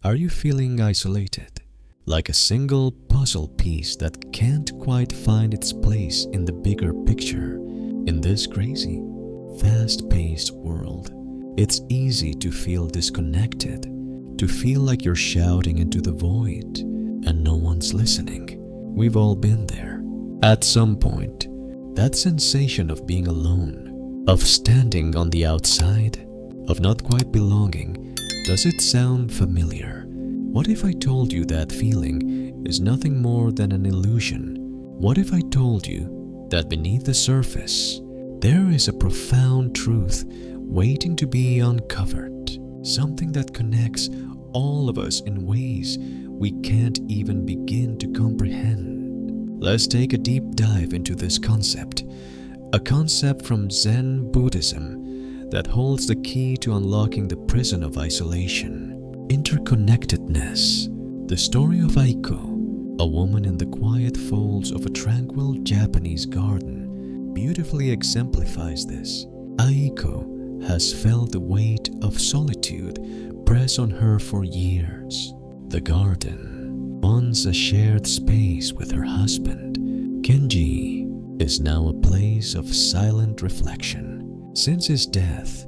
Are you feeling isolated? Like a single puzzle piece that can't quite find its place in the bigger picture? In this crazy, fast-paced world, it's easy to feel disconnected, to feel like you're shouting into the void and no one's listening. We've all been there. At some point, that sensation of being alone, of standing on the outside, of not quite belonging, does it sound familiar? What if I told you that feeling is nothing more than an illusion? What if I told you that beneath the surface, there is a profound truth waiting to be uncovered, something that connects all of us in ways we can't even begin to comprehend? Let's take a deep dive into this concept, a concept from Zen Buddhism that holds the key to unlocking the prison of isolation. Interconnectedness. The story of Aiko, a woman in the quiet folds of a tranquil Japanese garden, beautifully exemplifies this. Aiko has felt the weight of solitude press on her for years. The garden, once a shared space with her husband, Kenji, is now a place of silent reflection. Since his death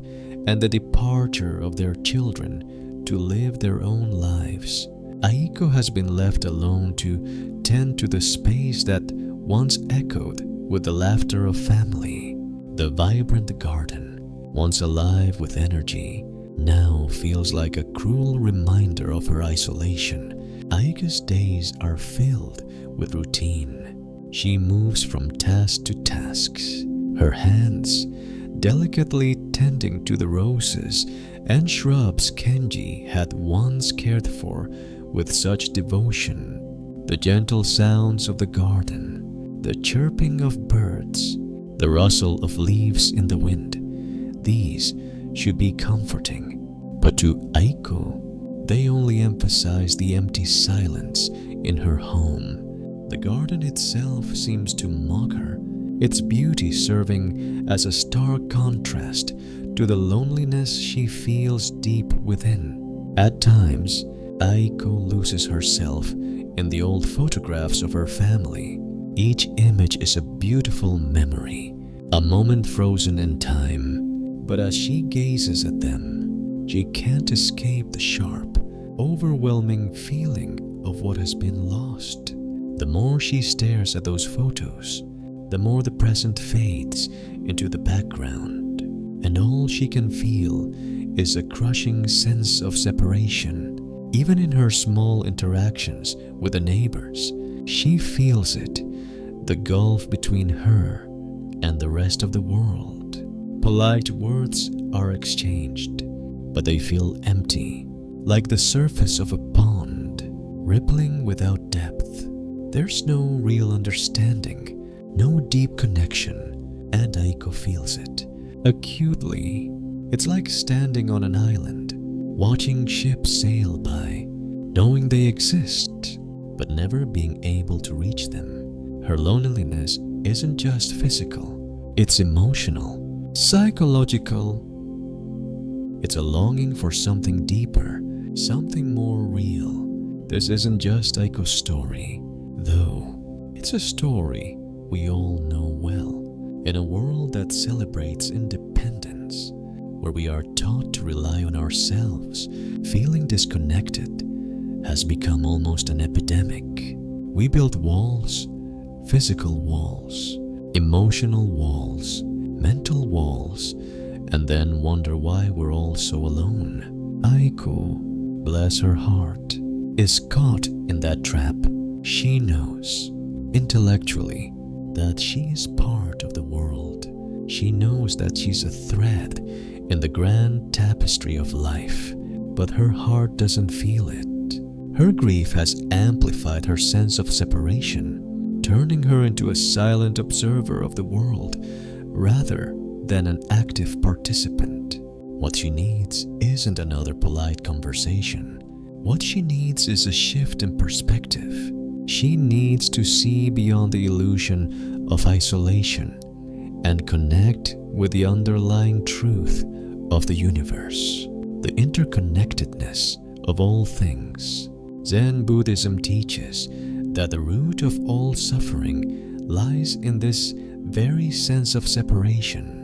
and the departure of their children to live their own lives, Aiko has been left alone to tend to the space that once echoed with the laughter of family. The vibrant garden, once alive with energy, now feels like a cruel reminder of her isolation. Aiko's days are filled with routine. She moves from task to tasks, her hands delicately tending to the roses and shrubs Kenji had once cared for with such devotion. The gentle sounds of the garden, the chirping of birds, the rustle of leaves in the wind, these should be comforting. But to Aiko, they only emphasize the empty silence in her home. The garden itself seems to mock her, its beauty serving as a stark contrast to the loneliness she feels deep within. At times, Aiko loses herself in the old photographs of her family. Each image is a beautiful memory, a moment frozen in time. But as she gazes at them, she can't escape the sharp, overwhelming feeling of what has been lost. The more she stares at those photos, the more the present fades into the background, and all she can feel is a crushing sense of separation. Even in her small interactions with the neighbors, she feels it, the gulf between her and the rest of the world. Polite words are exchanged, but they feel empty, like the surface of a pond, rippling without depth. There's no real understanding, no deep connection, and Aiko feels it acutely. It's like standing on an island, watching ships sail by, knowing they exist, but never being able to reach them. Her loneliness isn't just physical, it's emotional, psychological. It's a longing for something deeper, something more real. This isn't just Aiko's story, though it's a story we all know well. In a world that celebrates independence, where we are taught to rely on ourselves, feeling disconnected has become almost an epidemic. We build walls, physical walls, emotional walls, mental walls, and then wonder why we're all so alone. Aiko, bless her heart, is caught in that trap. She knows, intellectually, that she is part of the world. She knows that she's a thread in the grand tapestry of life, but her heart doesn't feel it. Her grief has amplified her sense of separation, turning her into a silent observer of the world rather than an active participant. What she needs isn't another polite conversation. What she needs is a shift in perspective. She needs to see beyond the illusion of isolation and connect with the underlying truth of the universe. The interconnectedness of all things. Zen Buddhism teaches that the root of all suffering lies in this very sense of separation.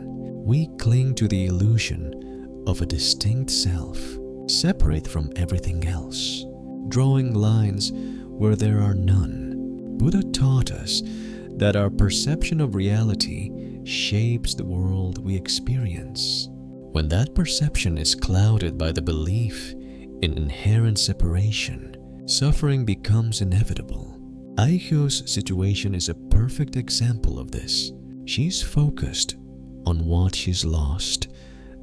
We cling to the illusion of a distinct self, separate from everything else, drawing lines where there are none. Buddha taught us that our perception of reality shapes the world we experience. When that perception is clouded by the belief in inherent separation, suffering becomes inevitable. Aiko's situation is a perfect example of this. She's focused on what she's lost,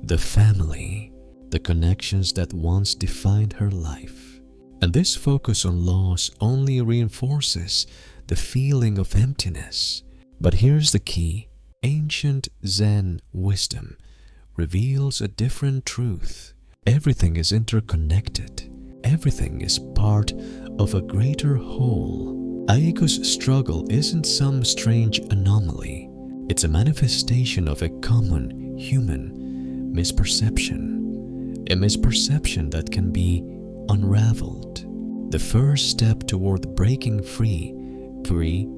the family, the connections that once defined her life. And this focus on loss only reinforces the feeling of emptiness. But here's the key. Ancient Zen wisdom reveals a different truth. Everything is interconnected. Everything is part of a greater whole. Aiko's struggle isn't some strange anomaly. It's a manifestation of a common human misperception. A misperception that can be unraveled. The first step toward breaking free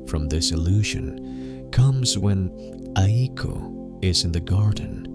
from this illusion comes when Aiko is in the garden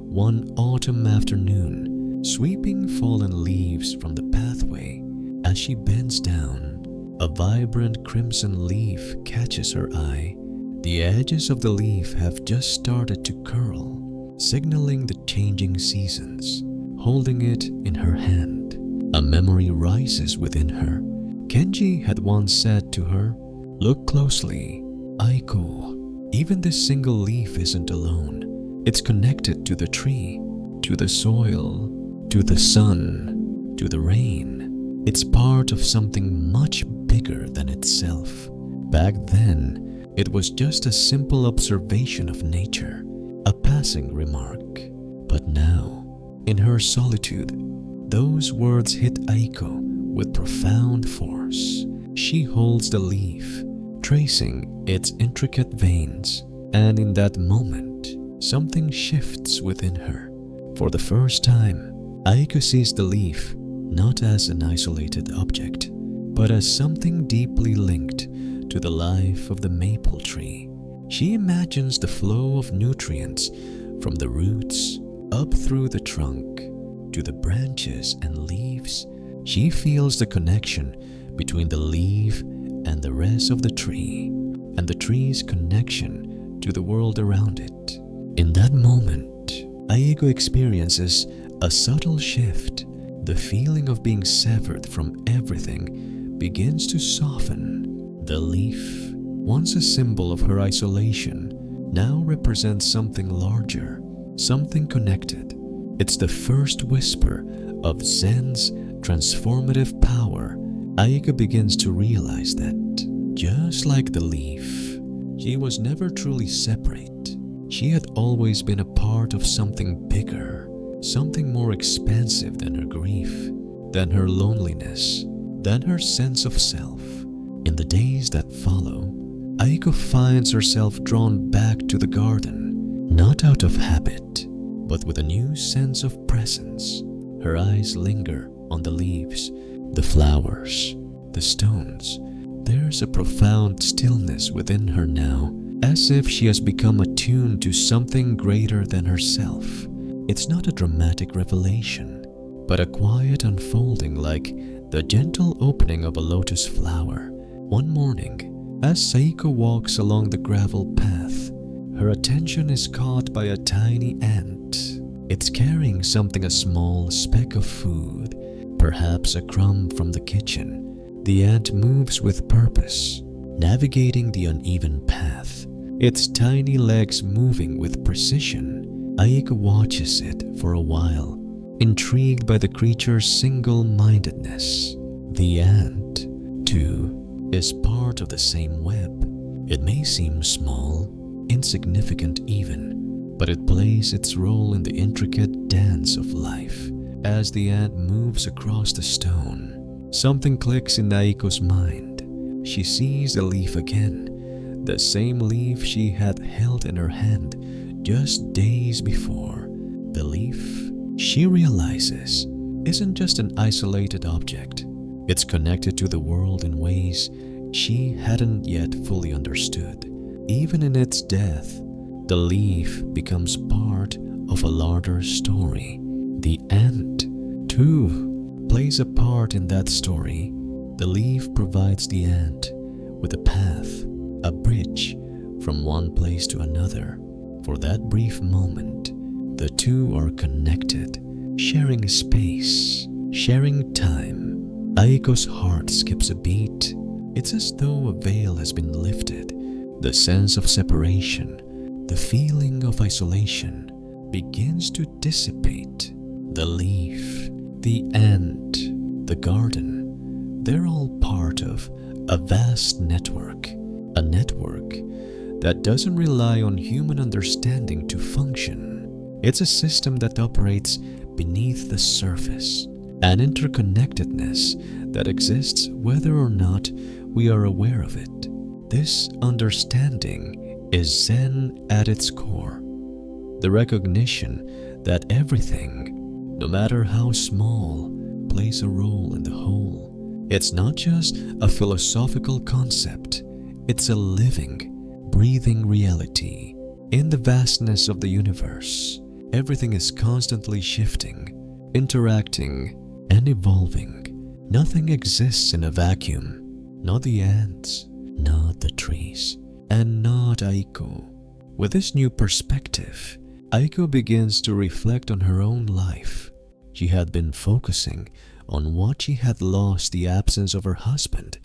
one autumn afternoon, sweeping fallen leaves from the pathway. As she bends down, a vibrant crimson leaf catches her eye. The edges of the leaf have just started to curl, signaling the changing seasons. Holding it in her hand, a memory rises within her. Kenji had once said to her, "Look closely, Aiko. Even this single leaf isn't alone. It's connected to the tree, to the soil, to the sun, to the rain. It's part of something much bigger than itself." Back then, it was just a simple observation of nature, a passing remark. But now, in her solitude, those words hit Aiko with profound force. She holds the leaf, tracing its intricate veins, and in that moment, something shifts within her. For the first time, Aiko sees the leaf not as an isolated object, but as something deeply linked to the life of the maple tree. She imagines the flow of nutrients from the roots up through the trunk to the branches and leaves. She feels the connection between the leaf and the rest of the tree, and the tree's connection to the world around it. In that moment, Aiko experiences a subtle shift. The feeling of being severed from everything begins to soften. The leaf, once a symbol of her isolation, now represents something larger, something connected. It's the first whisper of Zen's transformative power. Aiko begins to realize that, just like the leaf, she was never truly separate. She had always been a part of something bigger, something more expansive than her grief, than her loneliness, than her sense of self. In the days that follow, Aiko finds herself drawn back to the garden, not out of habit, but with a new sense of presence. Her eyes linger on the leaves, the flowers, the stones. There's a profound stillness within her now, as if she has become attuned to something greater than herself. It's not a dramatic revelation, but a quiet unfolding, like the gentle opening of a lotus flower. One morning, as Seiko walks along the gravel path, her attention is caught by a tiny ant. It's carrying something, a small speck of food, perhaps a crumb from the kitchen. The ant moves with purpose, navigating the uneven path, its tiny legs moving with precision. Aiko watches it for a while, intrigued by the creature's single-mindedness. The ant, too, is part of the same web. It may seem small, insignificant even, but it plays its role in the intricate dance of life. As the ant moves across the stone, something clicks in Aiko's mind. She sees the leaf again, the same leaf she had held in her hand just days before. The leaf, she realizes, isn't just an isolated object. It's connected to the world in ways she hadn't yet fully understood. Even in its death, the leaf becomes part of a larger story. The ant, too, plays a part in that story. The leaf provides the ant with a path, a bridge from one place to another. For that brief moment, the two are connected, sharing space, sharing time. Aiko's heart skips a beat. It's as though a veil has been lifted. The sense of separation, the feeling of isolation begins to dissipate. The leaf, the ant, the garden, they're all part of a vast network. A network that doesn't rely on human understanding to function. It's a system that operates beneath the surface, an interconnectedness that exists whether or not we are aware of it. This understanding is Zen at its core. The recognition that everything, no matter how small, plays a role in the whole. It's not just a philosophical concept, it's a living, breathing reality. In the vastness of the universe, everything is constantly shifting, interacting, and evolving. Nothing exists in a vacuum. Not the ants, not the trees, and not Aiko. With this new perspective, Aiko begins to reflect on her own life. She had been focusing on what she had lost: the absence of her husband,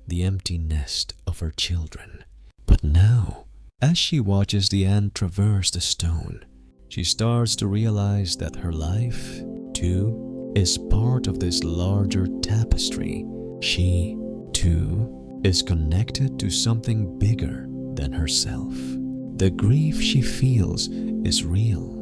the empty nest of her children. But now, as she watches the ant traverse the stone, she starts to realize that her life, too, is part of this larger tapestry. She, too, is connected to something bigger than herself. The grief she feels is real,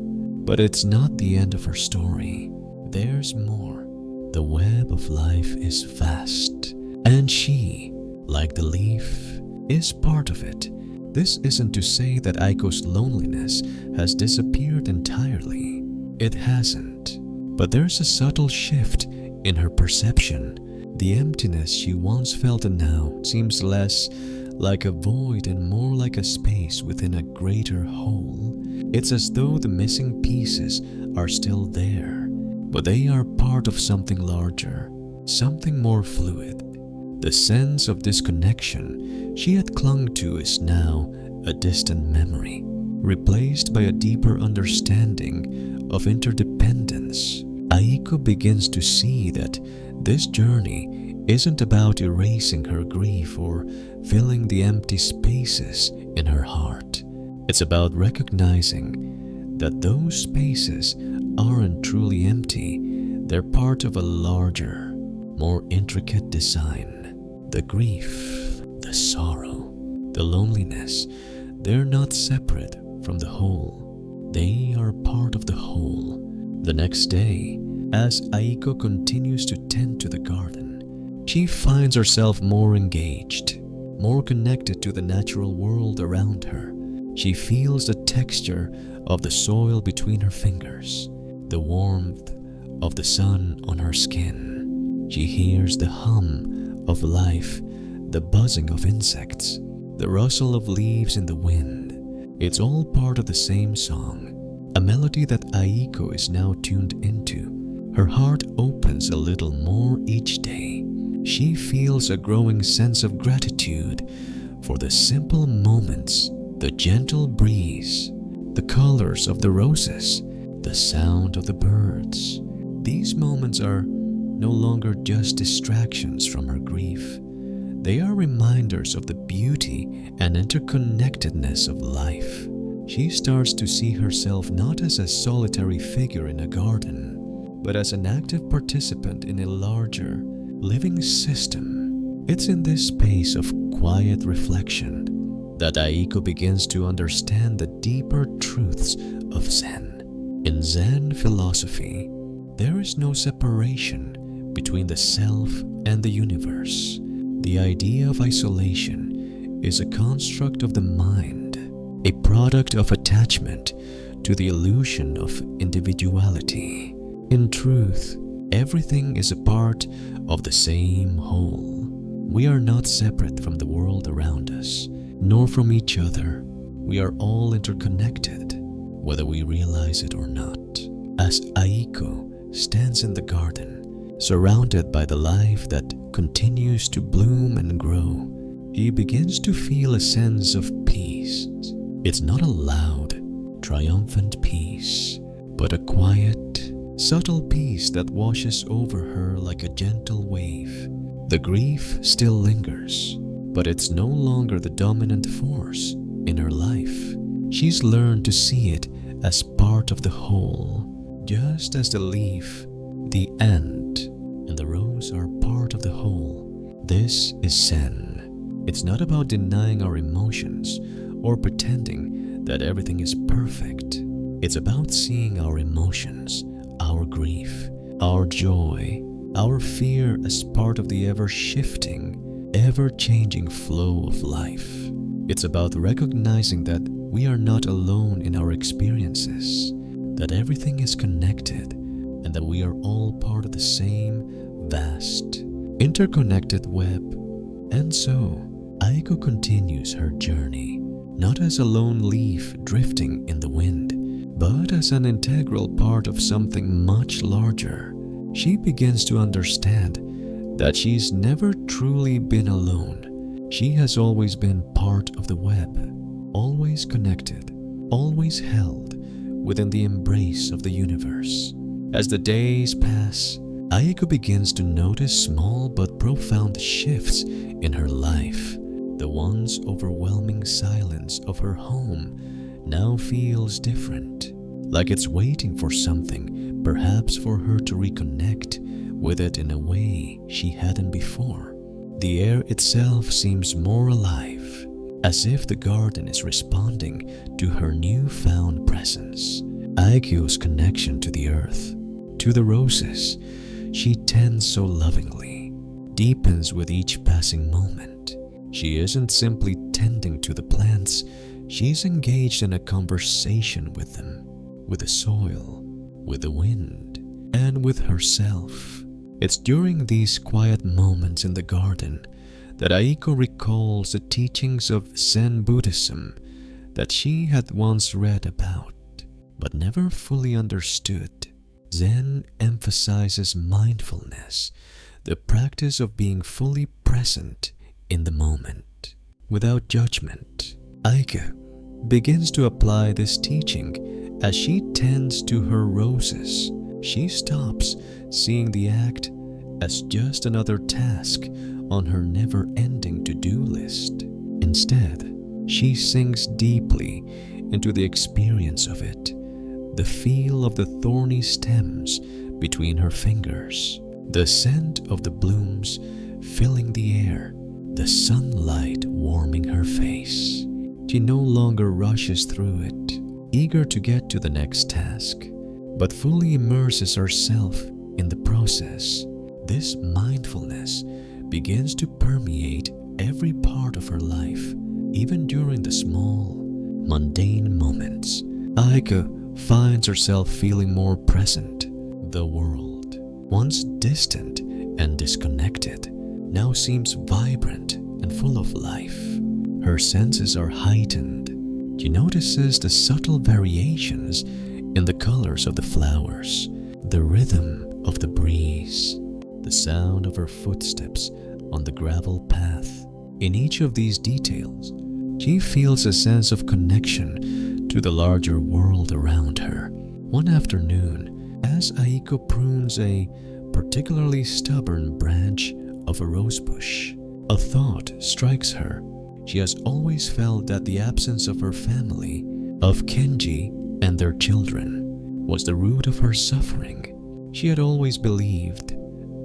but it's not the end of her story. There's more. The web of life is vast, and she, like the leaf, is part of it. This isn't to say that Aiko's loneliness has disappeared entirely. It hasn't. But there's a subtle shift in her perception. The emptiness she once felt now seems less like a void and more like a space within a greater whole. It's as though the missing pieces are still there, but they are part of something larger, something more fluid. The sense of disconnection she had clung to is now a distant memory, replaced by a deeper understanding of interdependence. Aiko begins to see that this journey isn't about erasing her grief or filling the empty spaces in her heart. It's about recognizing that those spaces aren't truly empty. They're part of a larger, more intricate design. The grief, the sorrow, the loneliness, they're not separate from the whole. They are part of the whole. The next day, as Aiko continues to tend to the garden, she finds herself more engaged, more connected to the natural world around her. She feels the texture of the soil between her fingers, the warmth of the sun on her skin. She hears the hum of life, the buzzing of insects, the rustle of leaves in the wind. It's all part of the same song, a melody that Aiko is now tuned into. Her heart opens a little more each day. She feels a growing sense of gratitude for the simple moments, the gentle breeze, the colors of the roses, the sound of the birds. These moments are no longer just distractions from her grief. They are reminders of the beauty and interconnectedness of life. She starts to see herself not as a solitary figure in a garden, but as an active participant in a larger, living system. It's in this space of quiet reflection that Aiko begins to understand the deeper truths of Zen. In Zen philosophy, there is no separation between the self and the universe. The idea of isolation is a construct of the mind, a product of attachment to the illusion of individuality. In truth, everything is a part of the same whole. We are not separate from the world around us, nor from each other. We are all interconnected, whether we realize it or not. As Aiko stands in the garden, surrounded by the life that continues to bloom and grow, he begins to feel a sense of peace. It's not a loud, triumphant peace, but a quiet, subtle peace that washes over her like a gentle wave. The grief still lingers, but it's no longer the dominant force in her life. She's learned to see it as part of the whole, just as the leaf, the ant, and the rose are part of the whole. This is Zen. It's not about denying our emotions or pretending that everything is perfect. It's about seeing our emotions, our grief, our joy, our fear as part of the ever-shifting, ever-changing flow of life. It's about recognizing that we are not alone in our experiences, that everything is connected, and that we are all part of the same vast, interconnected web. And so, Aiko continues her journey, not as a lone leaf drifting in the wind, but as an integral part of something much larger. She begins to understand that she's never truly been alone. She has always been part of the web, always connected, always held within the embrace of the universe. As the days pass, Aiko begins to notice small but profound shifts in her life. The once overwhelming silence of her home now feels different, like it's waiting for something, perhaps for her to reconnect with it in a way she hadn't before. The air itself seems more alive, as if the garden is responding to her newfound presence. Aiko's connection to the earth, to the roses she tends so lovingly, deepens with each passing moment. She isn't simply tending to the plants, she's engaged in a conversation with them, with the soil, with the wind, and with herself. It's during these quiet moments in the garden that Aiko recalls the teachings of Zen Buddhism that she had once read about, but never fully understood. Zen emphasizes mindfulness, the practice of being fully present in the moment, without judgment. Aiko begins to apply this teaching as she tends to her roses. She stops seeing the act as just another task on her never-ending to-do list. Instead, she sinks deeply into the experience of it, the feel of the thorny stems between her fingers, the scent of the blooms filling the air, the sunlight warming her face. She no longer rushes through it, eager to get to the next task, but fully immerses herself in the process. This mindfulness begins to permeate every part of her life, even during the small, mundane moments. Aiko finds herself feeling more present. The world, once distant and disconnected, now seems vibrant and full of life. Her senses are heightened. She notices the subtle variations in the colors of the flowers, the rhythm of the breeze, the sound of her footsteps on the gravel path. In each of these details, she feels a sense of connection to the larger world around her. One afternoon, as Aiko prunes a particularly stubborn branch of a rosebush, a thought strikes her. She has always felt that the absence of her family, of Kenji and their children, was the root of her suffering. She had always believed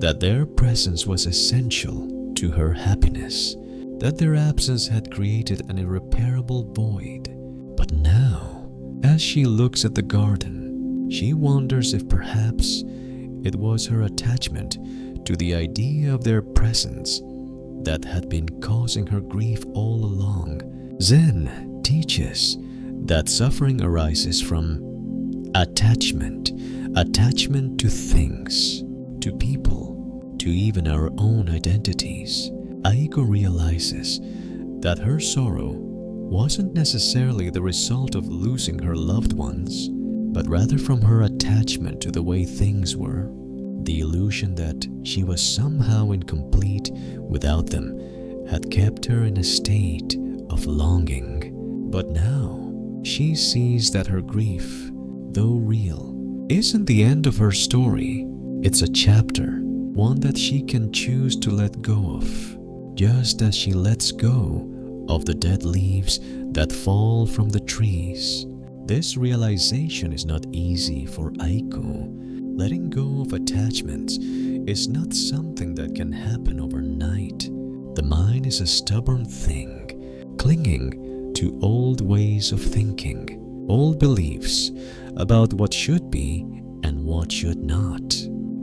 that their presence was essential to her happiness, that their absence had created an irreparable void. But now, as she looks at the garden, she wonders if perhaps it was her attachment to the idea of their presence that had been causing her grief all along. Zen teaches that suffering arises from attachment to things. to people, to even our own identities, Aiko realizes that her sorrow wasn't necessarily the result of losing her loved ones, but rather from her attachment to the way things were. The illusion that she was somehow incomplete without them had kept her in a state of longing. But now, she sees that her grief, though real, isn't the end of her story. It's a chapter, one that she can choose to let go of, just as she lets go of the dead leaves that fall from the trees. This realization is not easy for Aiko. Letting go of attachments is not something that can happen overnight. The mind is a stubborn thing, clinging to old ways of thinking, old beliefs about what should be and what should not.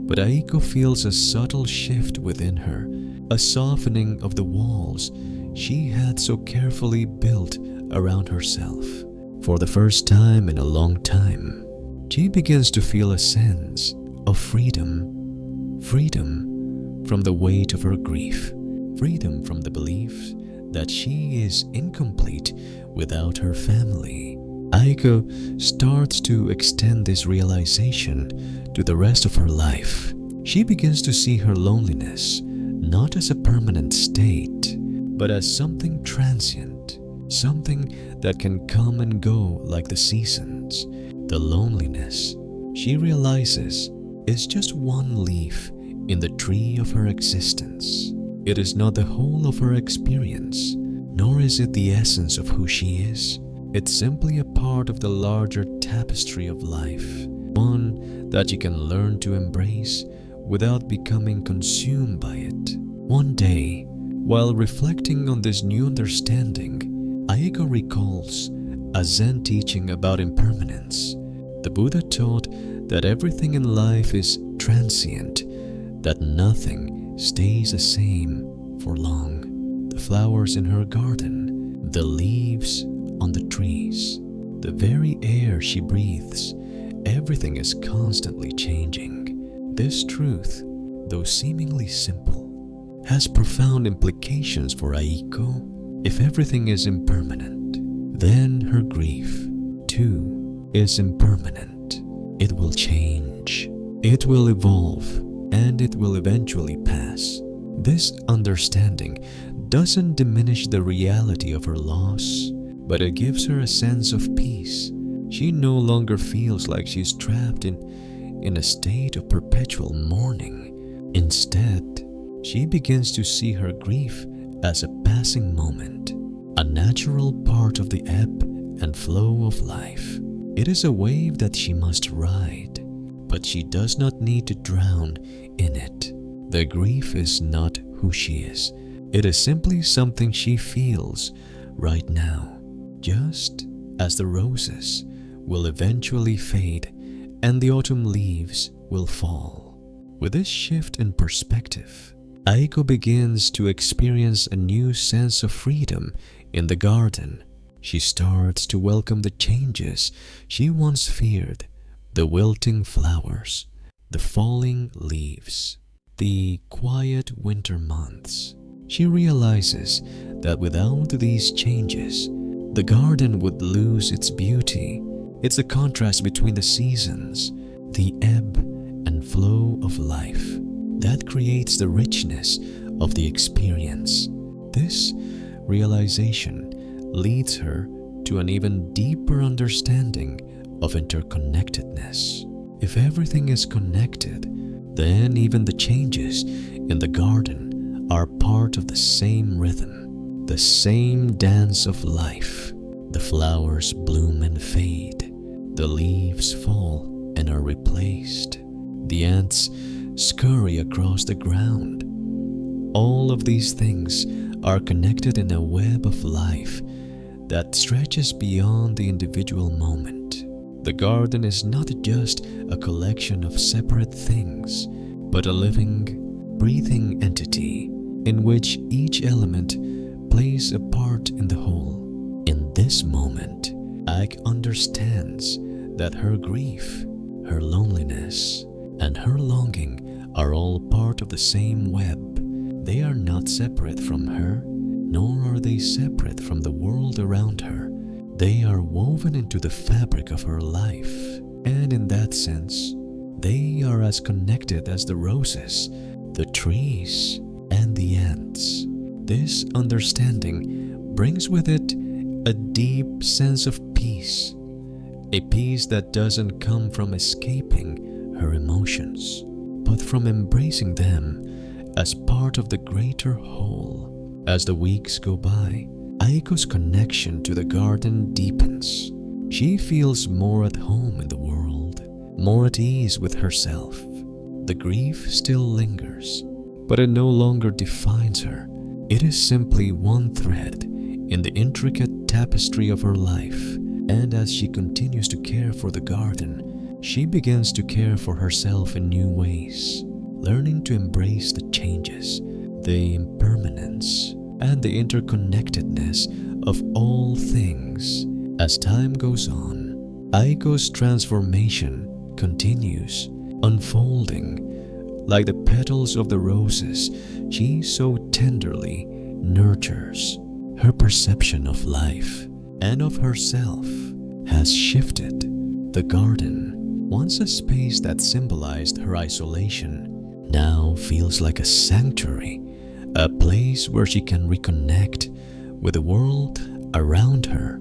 But Aiko feels a subtle shift within her, a softening of the walls she had so carefully built around herself. For the first time in a long time, she begins to feel a sense of freedom. Freedom from the weight of her grief. Freedom from the belief that she is incomplete without her family. Aiko starts to extend this realization to the rest of her life. She begins to see her loneliness not as a permanent state, but as something transient, something that can come and go like the seasons. The loneliness, she realizes, is just one leaf in the tree of her existence. It is not the whole of her experience, nor is it the essence of who she is. It's simply a part of the larger tapestry of life, one that you can learn to embrace without becoming consumed by it. One day, while reflecting on this new understanding, Aiko recalls a Zen teaching about impermanence. The Buddha taught that everything in life is transient, that nothing stays the same for long. The flowers in her garden, the leaves on the trees, the very air she breathes, everything is constantly changing. This truth, though seemingly simple, has profound implications for Aiko. If everything is impermanent, then her grief, too, is impermanent. It will change, it will evolve, and it will eventually pass. This understanding doesn't diminish the reality of her loss, but it gives her a sense of peace. She no longer feels like she's trapped in a state of perpetual mourning. Instead, she begins to see her grief as a passing moment, a natural part of the ebb and flow of life. It is a wave that she must ride, but she does not need to drown in it. The grief is not who she is. It is simply something she feels right now, just as the roses will eventually fade and the autumn leaves will fall. With this shift in perspective, Aiko begins to experience a new sense of freedom in the garden. She starts to welcome the changes she once feared, the wilting flowers, the falling leaves, the quiet winter months. She realizes that without these changes, the garden would lose its beauty. It's the contrast between the seasons, the ebb and flow of life, that creates the richness of the experience. This realization leads her to an even deeper understanding of interconnectedness. If everything is connected, then even the changes in the garden are part of the same rhythm, the same dance of life. The flowers bloom and fade, the leaves fall and are replaced, the ants scurry across the ground. All of these things are connected in a web of life that stretches beyond the individual moment. The garden is not just a collection of separate things, but a living, breathing entity in which each element plays a part in the whole. In this moment, Ike understands that her grief, her loneliness, and her longing are all part of the same web. They are not separate from her, nor are they separate from the world around her. They are woven into the fabric of her life, and in that sense, they are as connected as the roses, the trees, and the ants. This understanding brings with it a deep sense of peace, a peace that doesn't come from escaping her emotions, but from embracing them as part of the greater whole. As the weeks go by, Aiko's connection to the garden deepens. She feels more at home in the world, more at ease with herself. The grief still lingers, but it no longer defines her. It is simply one thread in the intricate tapestry of her life, and as she continues to care for the garden, she begins to care for herself in new ways, learning to embrace the changes, the impermanence, and the interconnectedness of all things. As time goes on, Aiko's transformation continues, unfolding like the petals of the roses she so tenderly nurtures. Her perception of life and of herself has shifted. The garden, once a space that symbolized her isolation, now feels like a sanctuary, a place where she can reconnect with the world around her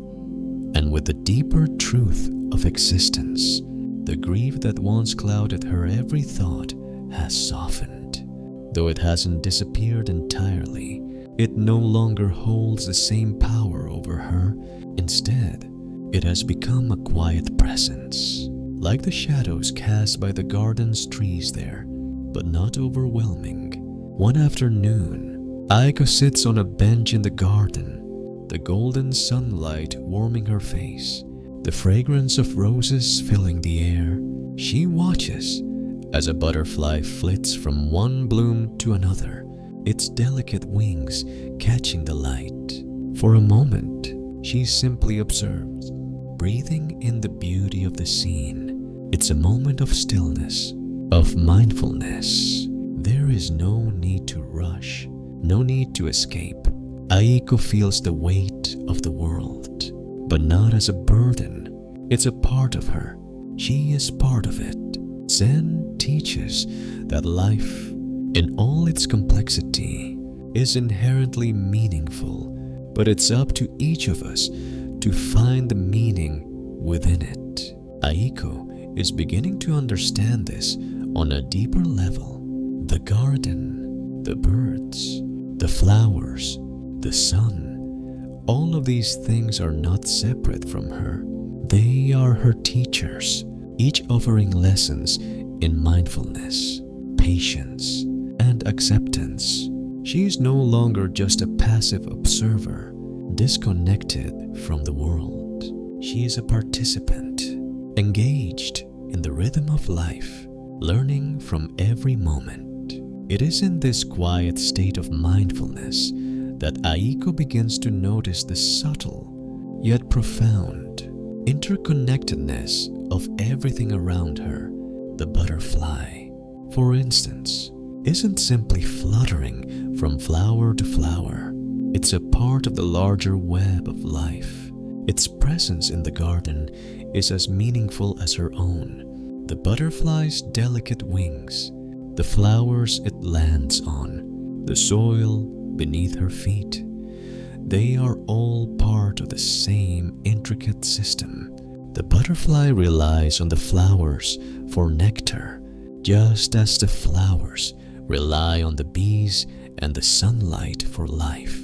and with the deeper truth of existence. The grief that once clouded her every thought has softened. Though it hasn't disappeared entirely, it no longer holds the same power over her. Instead, it has become a quiet presence, like the shadows cast by the garden's trees there, but not overwhelming. One afternoon, Aiko sits on a bench in the garden, the golden sunlight warming her face, the fragrance of roses filling the air. She watches as a butterfly flits from one bloom to another, its delicate wings catching the light. For a moment, she simply observes, breathing in the beauty of the scene. It's a moment of stillness, of mindfulness. There is no need to rush, no need to escape. Aiko feels the weight of the world, but not as a burden. It's a part of her. She is part of it. Zen teaches that life, in all its complexity, is inherently meaningful, but it's up to each of us to find the meaning within it. Aiko is beginning to understand this on a deeper level. The garden, the birds, the flowers, the sun, all of these things are not separate from her. They are her teachers, each offering lessons in mindfulness, patience, and acceptance. She is no longer just a passive observer, disconnected from the world. She is a participant, engaged in the rhythm of life, learning from every moment. It is in this quiet state of mindfulness that Aiko begins to notice the subtle, yet profound, interconnectedness of everything around her. The butterfly, for instance, isn't simply fluttering from flower to flower. It's a part of the larger web of life. Its presence in the garden is as meaningful as her own. The butterfly's delicate wings, the flowers it lands on, the soil beneath her feet, they are all part of the same intricate system. The butterfly relies on the flowers for nectar, just as the flowers rely on the bees and the sunlight for life.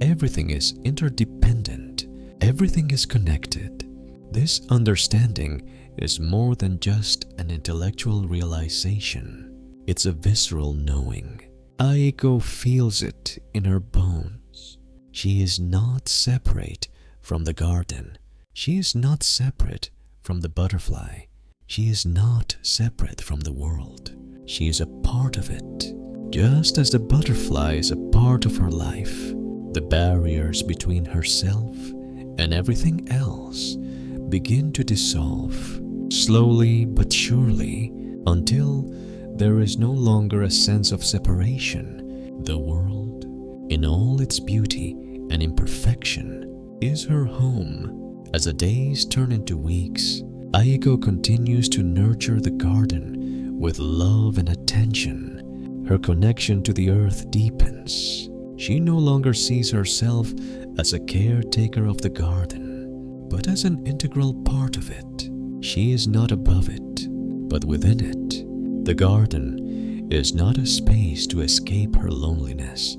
Everything is interdependent. Everything is connected. This understanding is more than just an intellectual realization. It's a visceral knowing. Aiko feels it in her bones. She is not separate from the garden. She is not separate from the butterfly. She is not separate from the world. She is a part of it, just as the butterfly is a part of her life. The barriers between herself and everything else begin to dissolve, slowly but surely, until there is no longer a sense of separation. The world, in all its beauty and imperfection, is her home. As the days turn into weeks, Aiko continues to nurture the garden with love and attention. Her connection to the earth deepens. She no longer sees herself as a caretaker of the garden, but as an integral part of it. She is not above it, but within it. The garden is not a space to escape her loneliness.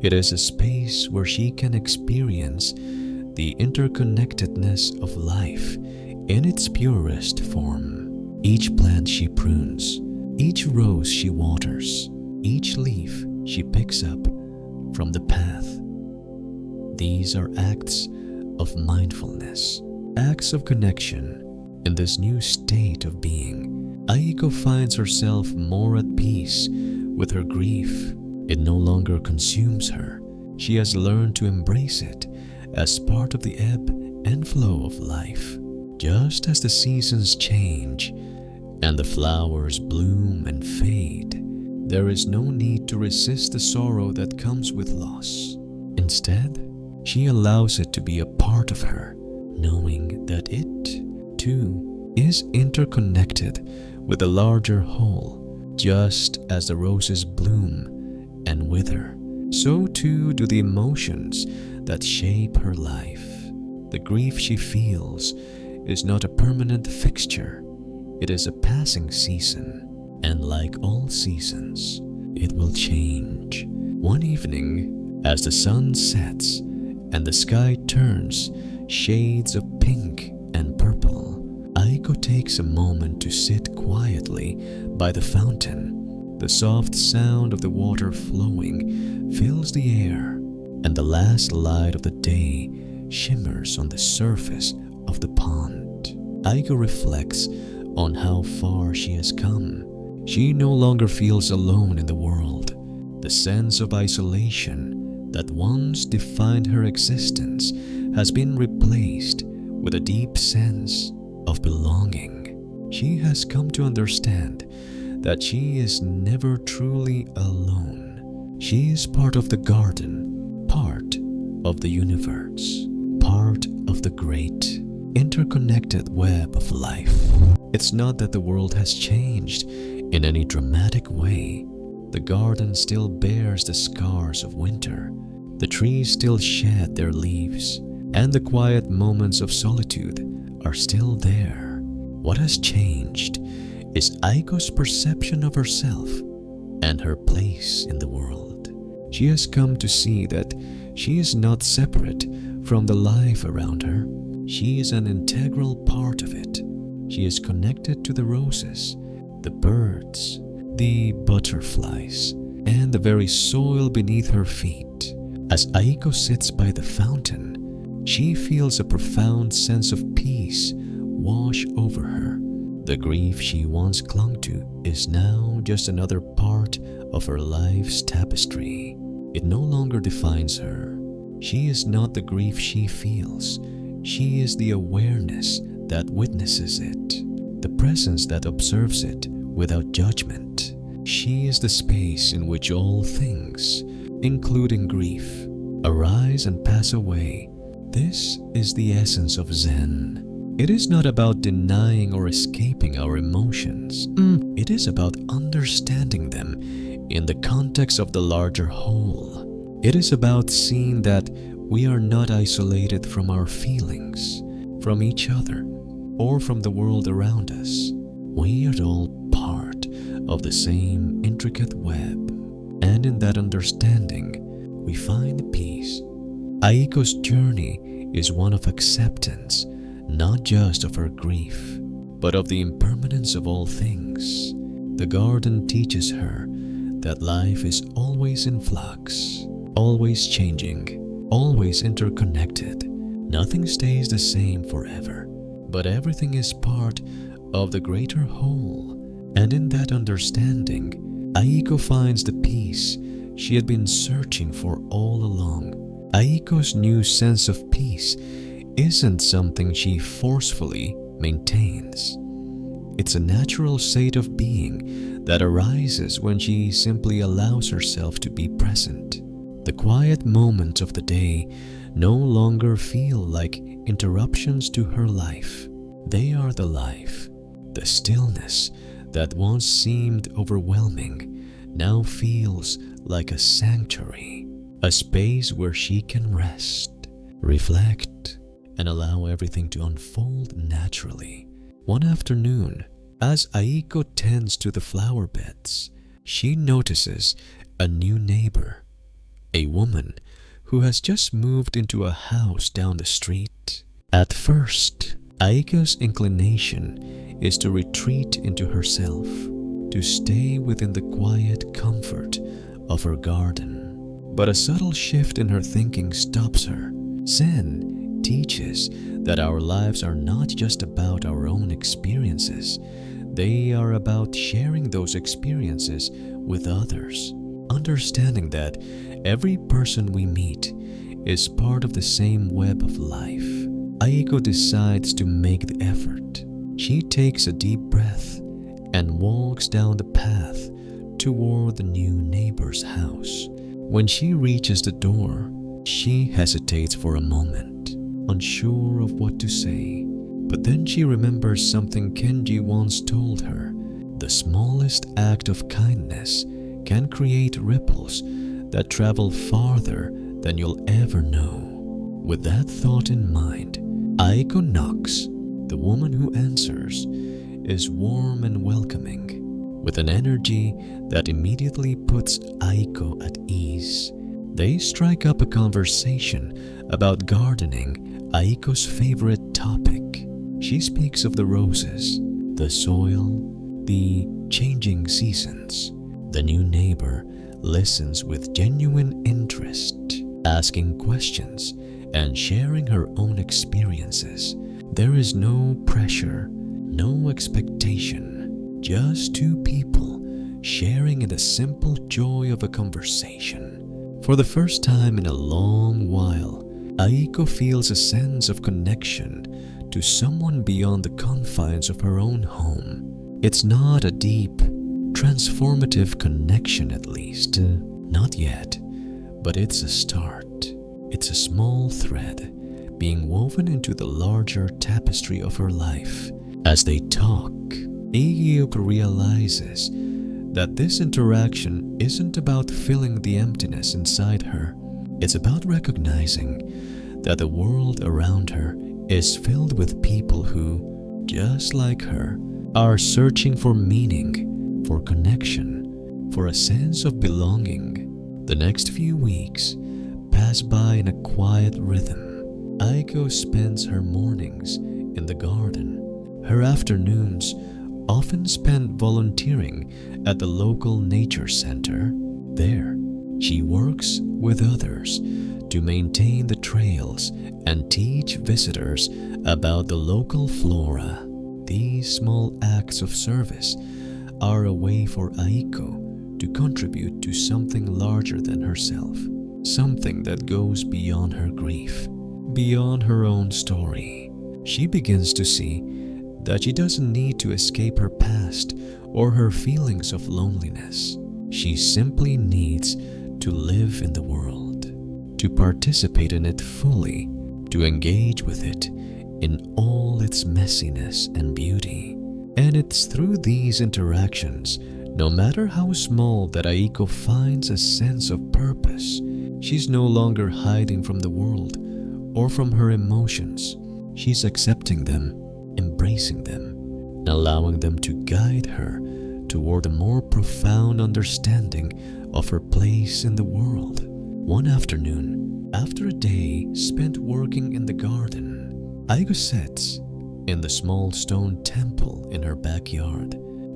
It is a space where she can experience the interconnectedness of life in its purest form. Each plant she prunes, each rose she waters, each leaf she picks up from the path. These are acts of mindfulness, acts of connection. In this new state of being, Aiko finds herself more at peace with her grief. It no longer consumes her. She has learned to embrace it as part of the ebb and flow of life. Just as the seasons change and the flowers bloom and fade, there is no need to resist the sorrow that comes with loss. Instead, she allows it to be a part of her, knowing that it, too, is interconnected with a larger whole. Just as the roses bloom and wither, so too do the emotions that shape her life. The grief she feels is not a permanent fixture. It is a passing season. And like all seasons, it will change. One evening, as the sun sets and the sky turns shades of pink and purple, Aiko takes a moment to sit quietly by the fountain. The soft sound of the water flowing fills the air, and the last light of the day shimmers on the surface of the pond. Aiko reflects on how far she has come. She no longer feels alone in the world. The sense of isolation that once defined her existence has been replaced with a deep sense of belonging. She has come to understand that she is never truly alone. She is part of the garden, part of the universe, part of the great interconnected web of life. It's not that the world has changed in any dramatic way. The garden still bears the scars of winter. The trees still shed their leaves, and the quiet moments of solitude are still there. What has changed is Aiko's perception of herself and her place in the world. She has come to see that she is not separate from the life around her. She is an integral part of it. She is connected to the roses, the birds, the butterflies, and the very soil beneath her feet. As Aiko sits by the fountain, she feels a profound sense of peace wash over her. The grief she once clung to is now just another part of her life's tapestry. It no longer defines her. She is not the grief she feels. She is the awareness that witnesses it, the presence that observes it without judgment. She is the space in which all things, including grief, arise and pass away. This is the essence of Zen. It is not about denying or escaping our emotions. It is about understanding them in the context of the larger whole. It is about seeing that we are not isolated from our feelings, from each other, or from the world around us. We are all part of the same intricate web, and in that understanding, we find peace. Aiko's journey is one of acceptance, not just of her grief, but of the impermanence of all things. The garden teaches her that life is always in flux, always changing, always interconnected. Nothing stays the same forever, but everything is part of the greater whole. And in that understanding, Aiko finds the peace she had been searching for all along. Aiko's new sense of peace isn't something she forcefully maintains. It's a natural state of being that arises when she simply allows herself to be present. The quiet moments of the day no longer feel like interruptions to her life. They are the life. The stillness that once seemed overwhelming now feels like a sanctuary, a space where she can rest, reflect, and allow everything to unfold naturally. One afternoon, as Aiko tends to the flower beds, she notices a new neighbor, a woman who has just moved into a house down the street. At first, Aiko's inclination is to retreat into herself, to stay within the quiet comfort of her garden. But a subtle shift in her thinking stops her. Zen teaches that our lives are not just about our own experiences. They are about sharing those experiences with others. Understanding that every person we meet is part of the same web of life, Aiko decides to make the effort. She takes a deep breath and walks down the path toward the new neighbor's house. When she reaches the door, she hesitates for a moment, unsure of what to say. But then she remembers something Kenji once told her. The smallest act of kindness can create ripples that travel farther than you'll ever know. With that thought in mind, Aiko knocks. The woman who answers is warm and welcoming, with an energy that immediately puts Aiko at ease. They strike up a conversation about gardening, Aiko's favorite topic. She speaks of the roses, the soil, the changing seasons. The new neighbor listens with genuine interest, asking questions and sharing her own experiences. There is no pressure, no expectation, just two people sharing in the simple joy of a conversation. For the first time in a long while, Aiko feels a sense of connection to someone beyond the confines of her own home. It's not a deep, transformative connection, at least. Not yet, but it's a start. It's a small thread being woven into the larger tapestry of her life. As they talk, Aiko realizes that this interaction isn't about filling the emptiness inside her. It's about recognizing that the world around her is filled with people who, just like her, are searching for meaning, for connection, for a sense of belonging. The next few weeks pass by in a quiet rhythm. Aiko spends her mornings in the garden, her afternoons often spent volunteering at the local nature center. There, she works with others to maintain the trails and teach visitors about the local flora. These small acts of service are a way for Aiko to contribute to something larger than herself, something that goes beyond her grief, beyond her own story. She begins to see that she doesn't need to escape her past or her feelings of loneliness. She simply needs to live in the world, to participate in it fully, to engage with it in all its messiness and beauty. And it's through these interactions, no matter how small, that Aiko finds a sense of purpose. She's no longer hiding from the world or from her emotions. She's accepting them, embracing them, and allowing them to guide her toward a more profound understanding of her place in the world. One afternoon, after a day spent working in the garden, Aiko sits in the small stone temple in her backyard.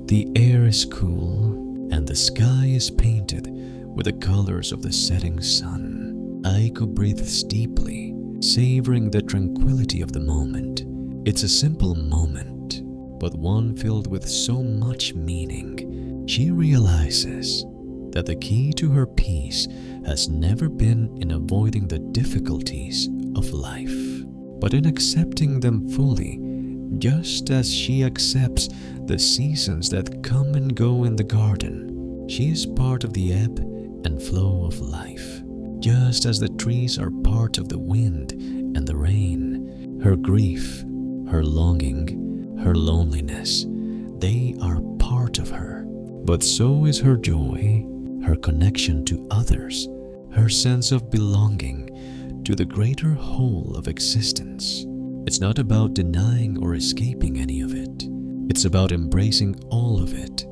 The air is cool and the sky is painted with the colors of the setting sun. Aiko breathes deeply, savoring the tranquility of the moment. It's a simple moment, but one filled with so much meaning. She realizes that the key to her peace has never been in avoiding the difficulties of life, but in accepting them fully, Just as she accepts the seasons that come and go in the garden, she is part of the ebb and flow of life. Just as the trees are part of the wind and the rain, her grief, her longing, her loneliness, they are part of her. But so is her joy, her connection to others, her sense of belonging to the greater whole of existence. It's not about denying or escaping any of it. It's about embracing all of it,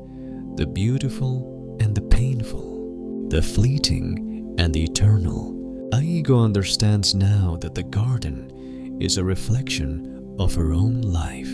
the beautiful and the painful, the fleeting and the eternal. Aigo understands now that the garden is a reflection of her own life.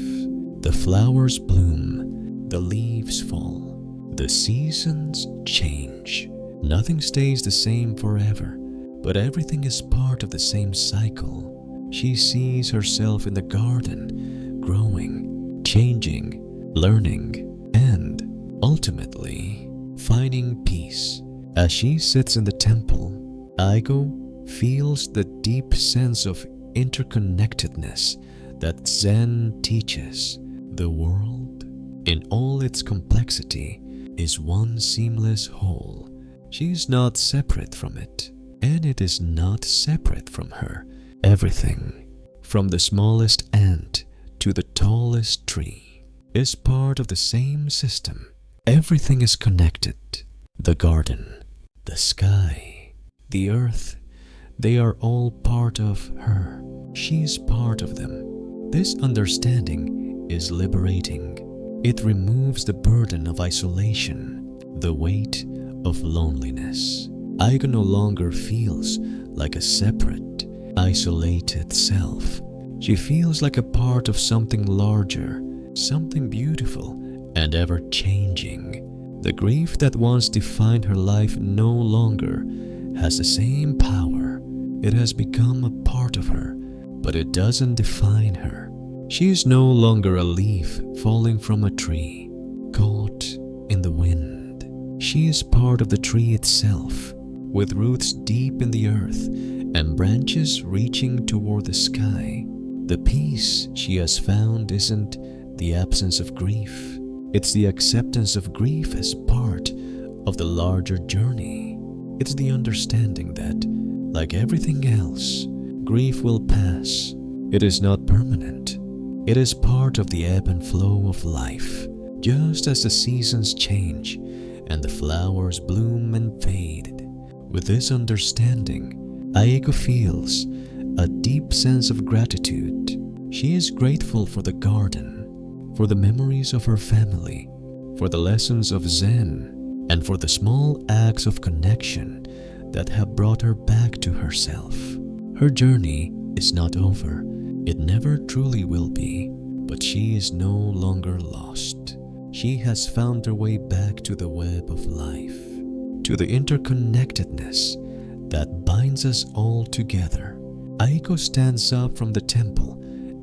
The flowers bloom, the leaves fall, the seasons change. Nothing stays the same forever, but everything is part of the same cycle. She sees herself in the garden, growing, changing, learning, and ultimately finding peace. As she sits in the temple, Aigo feels the deep sense of interconnectedness that Zen teaches. The world, in all its complexity, is one seamless whole. She is not separate from it, and it is not separate from her. Everything, from the smallest ant to the tallest tree, is part of the same system. Everything is connected. The garden, the sky, the earth, they are all part of her. She is part of them. This understanding is liberating. It removes the burden of isolation, the weight of loneliness. Aigo no longer feels like a separate, isolated self. She feels like a part of something larger, something beautiful and ever-changing. The grief that once defined her life no longer has the same power. It has become a part of her, but it doesn't define her. She is no longer a leaf falling from a tree, caught in the wind. She is part of the tree itself, with roots deep in the earth and branches reaching toward the sky. The peace she has found isn't the absence of grief. It's the acceptance of grief as part of the larger journey. It's the understanding that, like everything else, grief will pass. It is not permanent. It is part of the ebb and flow of life. Just as the seasons change and the flowers bloom and fade. With this understanding, Aigo feels a deep sense of gratitude. She is grateful for the garden, for the memories of her family, for the lessons of Zen, and for the small acts of connection that have brought her back to herself. Her journey is not over. It never truly will be, but she is no longer lost. She has found her way back to the web of life, to the interconnectedness that binds us all together. Aigo stands up from the temple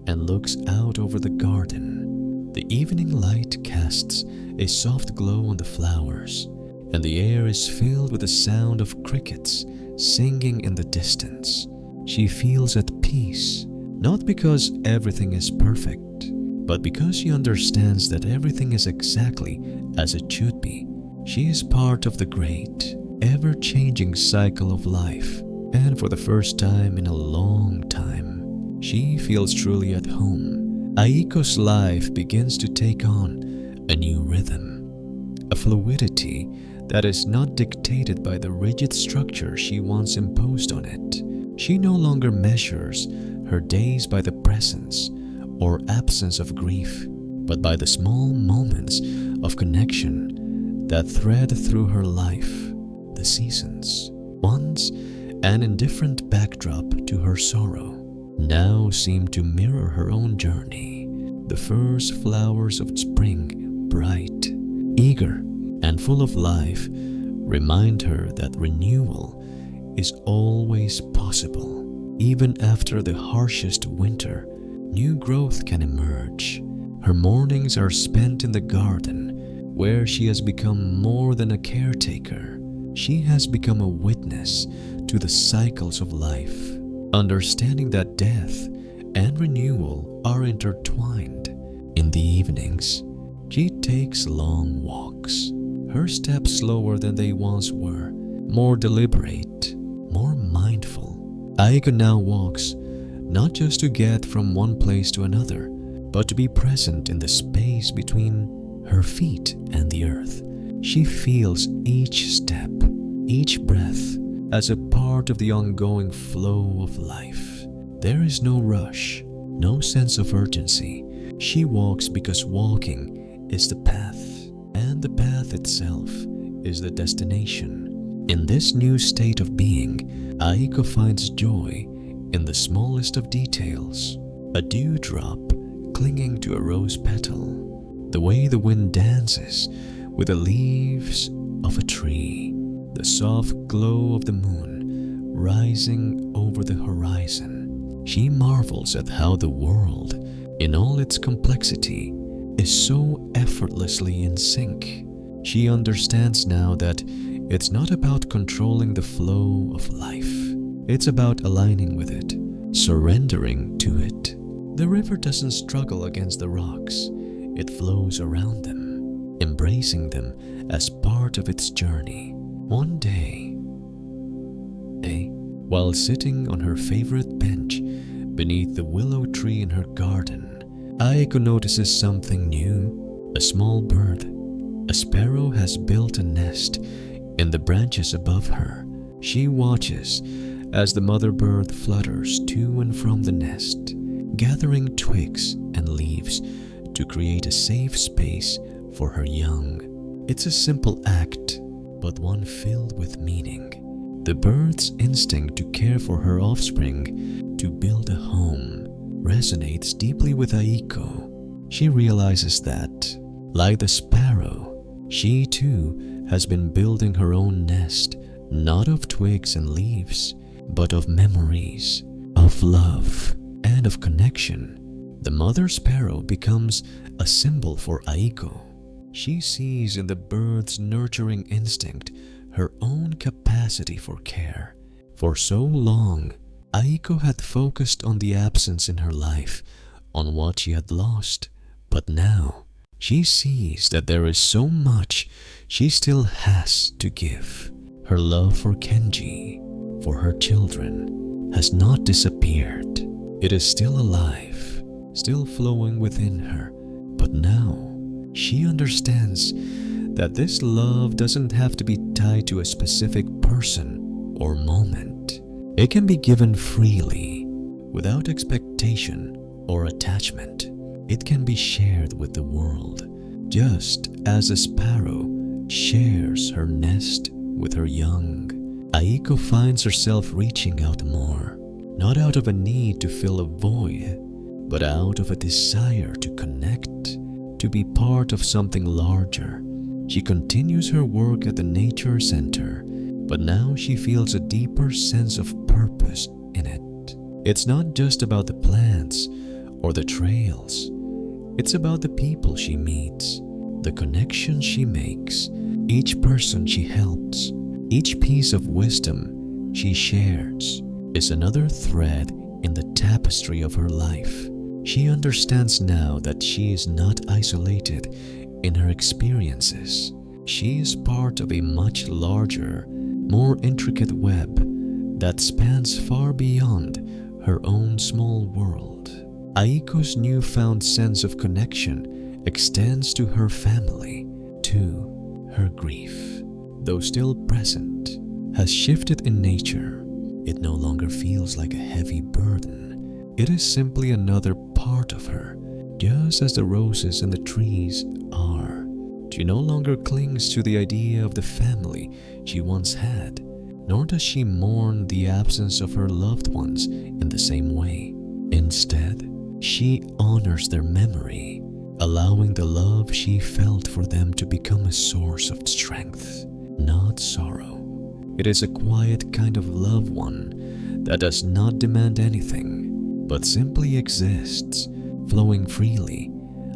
and looks out over the garden. The evening light casts a soft glow on the flowers, and the air is filled with the sound of crickets singing in the distance. She feels at peace, not because everything is perfect, but because she understands that everything is exactly as it should be. She is part of the great, ever-changing cycle of life, and for the first time in a long time, she feels truly at home. Aigo's life begins to take on a new rhythm, a fluidity that is not dictated by the rigid structure she once imposed on it. She no longer measures her days by the presence or absence of grief, but by the small moments of connection that thread through her life. The seasons, once an indifferent backdrop to her sorrow, now seem to mirror her own journey. The first flowers of spring, bright, eager, and full of life, remind her that renewal is always possible. Even after the harshest winter, new growth can emerge. Her mornings are spent in the garden, where she has become more than a caretaker. She has become a witness to the cycles of life, understanding that death and renewal are intertwined. In the evenings, she takes long walks, her steps slower than they once were, more deliberate, more mindful. Aiko now walks not just to get from one place to another, but to be present in the space between her feet and the earth. She feels each step, each breath as a part of the ongoing flow of life. There is no rush, no sense of urgency. She walks because walking is the path, and the path itself is the destination. In this new state of being, Aiko finds joy in the smallest of details. A dewdrop clinging to a rose petal, the way the wind dances with the leaves of a tree, the soft glow of the moon rising over the horizon. She marvels at how the world, in all its complexity, is so effortlessly in sync. She understands now that it's not about controlling the flow of life. It's about aligning with it, surrendering to it. The river doesn't struggle against the rocks. It flows around them, embracing them as part of its journey. One day, while sitting on her favorite bench beneath the willow tree in her garden, Aiko notices something new. A small bird, a sparrow, has built a nest in the branches above her. She watches as the mother bird flutters to and from the nest, gathering twigs and leaves to create a safe space for her young. It's a simple act, but one filled with meaning. The bird's instinct to care for her offspring, to build a home, resonates deeply with Aiko. She realizes that, like the sparrow, she too has been building her own nest, not of twigs and leaves, but of memories, of love, and of connection. The mother sparrow becomes a symbol for Aiko. She sees in the bird's nurturing instinct her own capacity for care. For so long, Aiko had focused on the absence in her life, on what she had lost, but now she sees that there is so much she still has to give. Her love for Kenji, for her children, has not disappeared. It is still alive, still flowing within her, but now she understands that this love doesn't have to be tied to a specific person or moment. It can be given freely, without expectation or attachment. It can be shared with the world, just as a sparrow shares her nest with her young. Aiko finds herself reaching out more, not out of a need to fill a void, but out of a desire to connect, to be part of something larger. She continues her work at the nature center, but now she feels a deeper sense of purpose in it. It's not just about the plants or the trails. It's about the people she meets, the connections she makes, each person she helps. Each piece of wisdom she shares is another thread in the tapestry of her life. She understands now that she is not isolated in her experiences. She is part of a much larger, more intricate web that spans far beyond her own small world. Aiko's newfound sense of connection extends to her family, to her grief. Though still present, has shifted in nature. It no longer feels like a heavy burden. It is simply another part of her, just as the roses and the trees are. She no longer clings to the idea of the family she once had, nor does she mourn the absence of her loved ones in the same way. Instead, she honors their memory, allowing the love she felt for them to become a source of strength, not sorrow. It is a quiet kind of love, one that does not demand anything, but simply exists, flowing freely,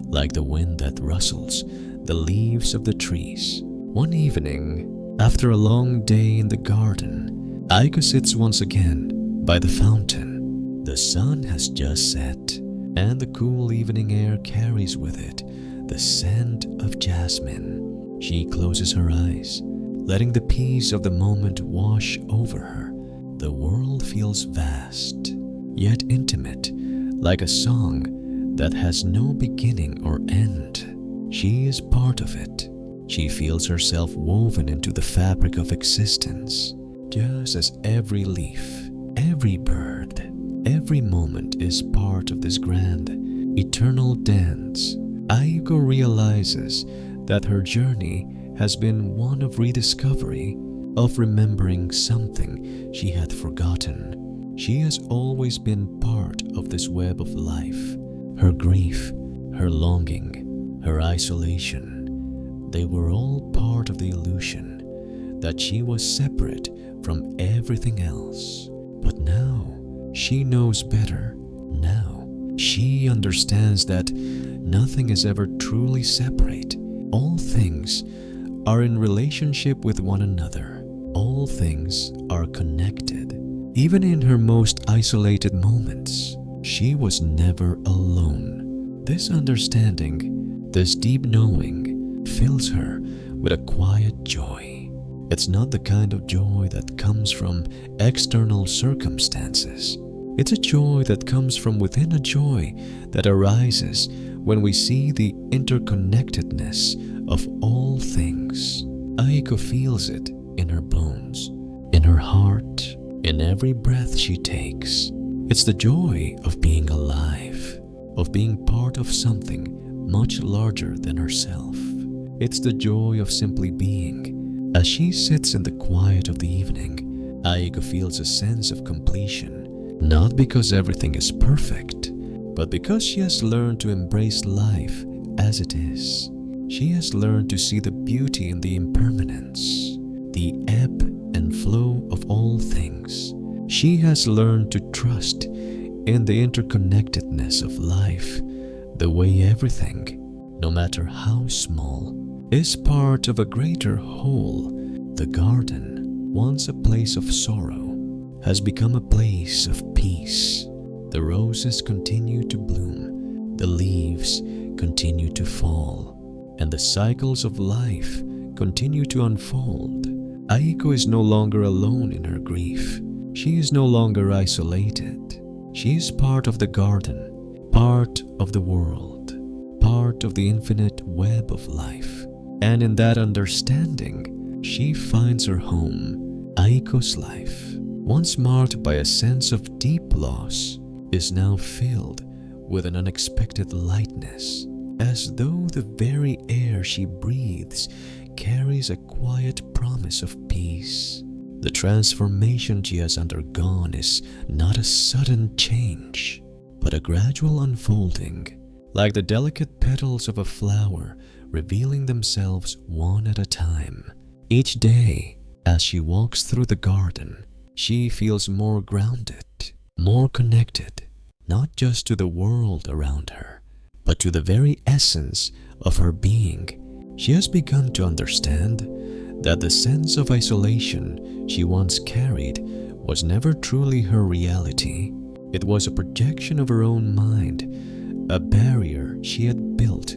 like the wind that rustles the leaves of the trees. One evening, after a long day in the garden, Aiko sits once again by the fountain. The sun has just set, and the cool evening air carries with it the scent of jasmine. She closes her eyes, letting the peace of the moment wash over her. The world feels vast, yet intimate, like a song that has no beginning or end. She is part of it. She feels herself woven into the fabric of existence, just as every leaf, every bird, every moment is part of this grand, eternal dance. Aiko realizes that her journey has been one of rediscovery, of remembering something she had forgotten. She has always been part of this web of life. Her grief, her longing, her isolation, they were all part of the illusion that she was separate from everything else. But now she knows better. Now she understands that nothing is ever truly separate. All things are in relationship with one another. All things are connected. Even in her most isolated moments, she was never alone. This understanding, this deep knowing, fills her with a quiet joy. It's not the kind of joy that comes from external circumstances. It's a joy that comes from within, a joy that arises when we see the interconnectedness of all things. Aiko feels it in her bones, in her heart, in every breath she takes. It's the joy of being alive, of being part of something much larger than herself. It's the joy of simply being. As she sits in the quiet of the evening, Aiko feels a sense of completion, not because everything is perfect, but because she has learned to embrace life as it is. She has learned to see the beauty in the impermanence, the ebb and flow of all things. She has learned to trust in the interconnectedness of life, the way everything, no matter how small, is part of a greater whole. The garden, once a place of sorrow, has become a place of peace. The roses continue to bloom, the leaves continue to fall, and the cycles of life continue to unfold. Aiko is no longer alone in her grief. She is no longer isolated. She is part of the garden, part of the world, part of the infinite web of life. And in that understanding, she finds her home. Aiko's life, once marked by a sense of deep loss, is now filled with an unexpected lightness, as though the very air she breathes carries a quiet promise of peace. The transformation she has undergone is not a sudden change, but a gradual unfolding, like the delicate petals of a flower revealing themselves one at a time. Each day, as she walks through the garden, she feels more grounded, more connected, not just to the world around her, but to the very essence of her being. She has begun to understand that the sense of isolation she once carried was never truly her reality. It was a projection of her own mind, a barrier she had built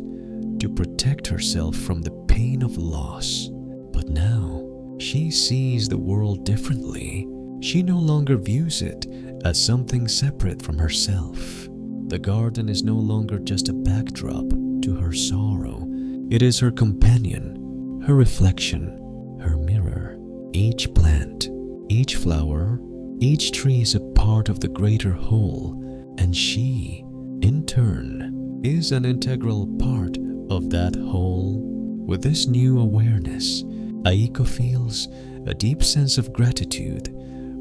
to protect herself from the pain of loss. But now, she sees the world differently. She no longer views it as something separate from herself. The garden is no longer just a backdrop to her sorrow. It is her companion, her reflection, her mirror. Each plant, each flower, each tree is a part of the greater whole, and she, in turn, is an integral part of that whole. With this new awareness, Aiko feels a deep sense of gratitude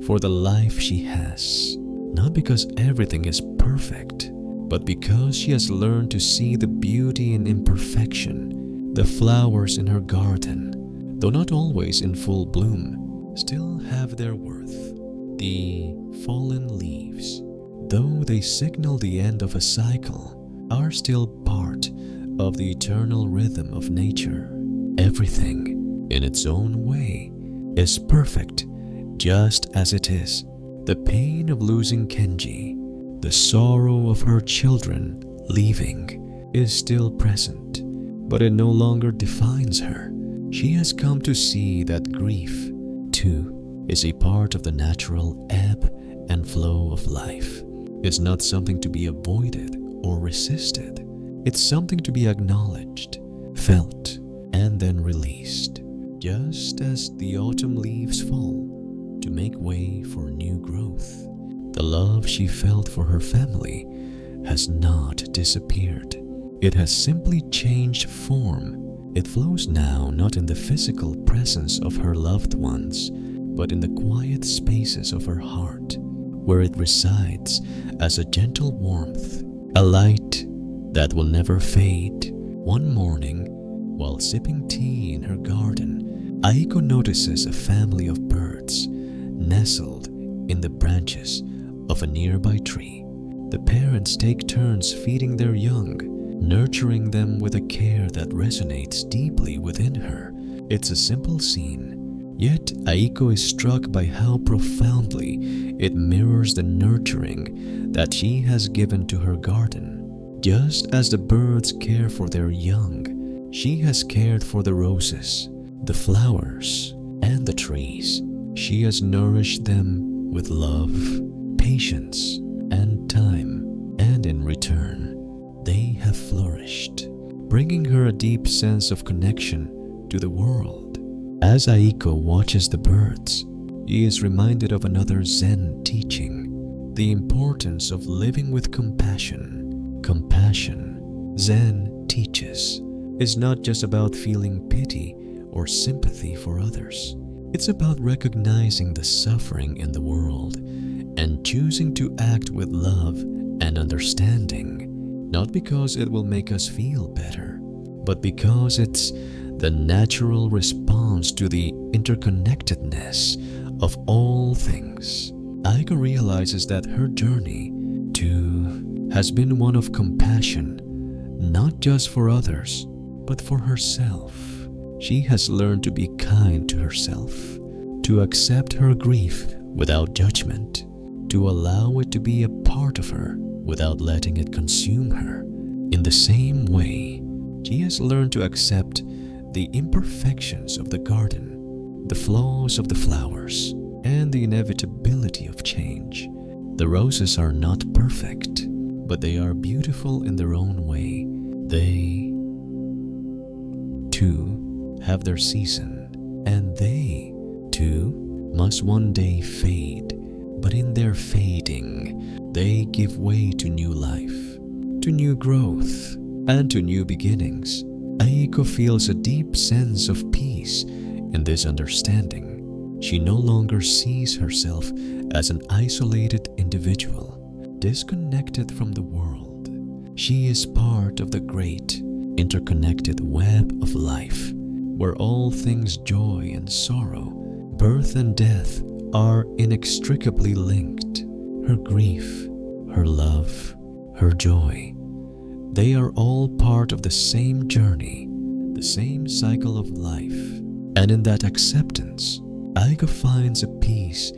for the life she has, not because everything is perfect, but because she has learned to see the beauty in imperfection. The flowers in her garden, though not always in full bloom, still have their worth. The fallen leaves, though they signal the end of a cycle, are still part of the eternal rhythm of nature. Everything, in its own way, is perfect just as it is. The pain of losing Kenji, The sorrow of her children leaving is still present, but it no longer defines her. She has come to see that grief, too, is a part of the natural ebb and flow of life. It's not something to be avoided or resisted. It's something to be acknowledged, felt, and then released, just as the autumn leaves fall to make way for new growth. The love she felt for her family has not disappeared. It has simply changed form. It flows now not in the physical presence of her loved ones, but in the quiet spaces of her heart, where it resides as a gentle warmth, a light that will never fade. One morning, while sipping tea in her garden, Aiko notices a family of birds nestled in the branches of a nearby tree. The parents take turns feeding their young, nurturing them with a care that resonates deeply within her. It's a simple scene, yet Aiko is struck by how profoundly it mirrors the nurturing that she has given to her garden. Just as the birds care for their young, she has cared for the roses, the flowers, and the trees. She has nourished them with love, patience, and time, and in return, they have flourished, bringing her a deep sense of connection to the world. As Aiko watches the birds, she is reminded of another Zen teaching, the importance of living with compassion. Compassion, Zen teaches, is not just about feeling pity or sympathy for others. It's about recognizing the suffering in the world and choosing to act with love and understanding, not because it will make us feel better, but because it's the natural response to the interconnectedness of all things. Aiko realizes that her journey, too, has been one of compassion, not just for others, but for herself. She has learned to be kind to herself, to accept her grief without judgment, to allow it to be a part of her without letting it consume her. In the same way, she has learned to accept the imperfections of the garden, the flaws of the flowers, and the inevitability of change. The roses are not perfect, but they are beautiful in their own way. They, too, have their season, and they, too, must one day fade. But in their fading, they give way to new life, to new growth, and to new beginnings. Aiko feels a deep sense of peace in this understanding. She no longer sees herself as an isolated individual, disconnected from the world. She is part of the great, interconnected web of life, where all things joy and sorrow, birth and death are inextricably linked. Her grief, her love, her joy, they are all part of the same journey, the same cycle of life. And in that acceptance, Aiko finds a peace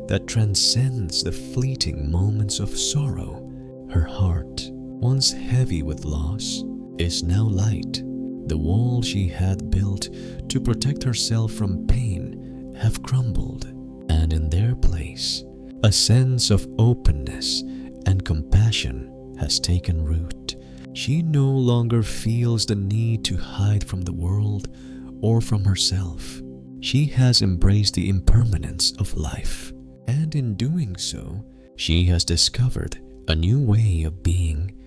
that transcends the fleeting moments of sorrow. Her heart, once heavy with loss, is now light. The walls she had built to protect herself from pain have crumbled, and in their place, a sense of openness and compassion has taken root. She no longer feels the need to hide from the world or from herself. She has embraced the impermanence of life, and in doing so, she has discovered a new way of being,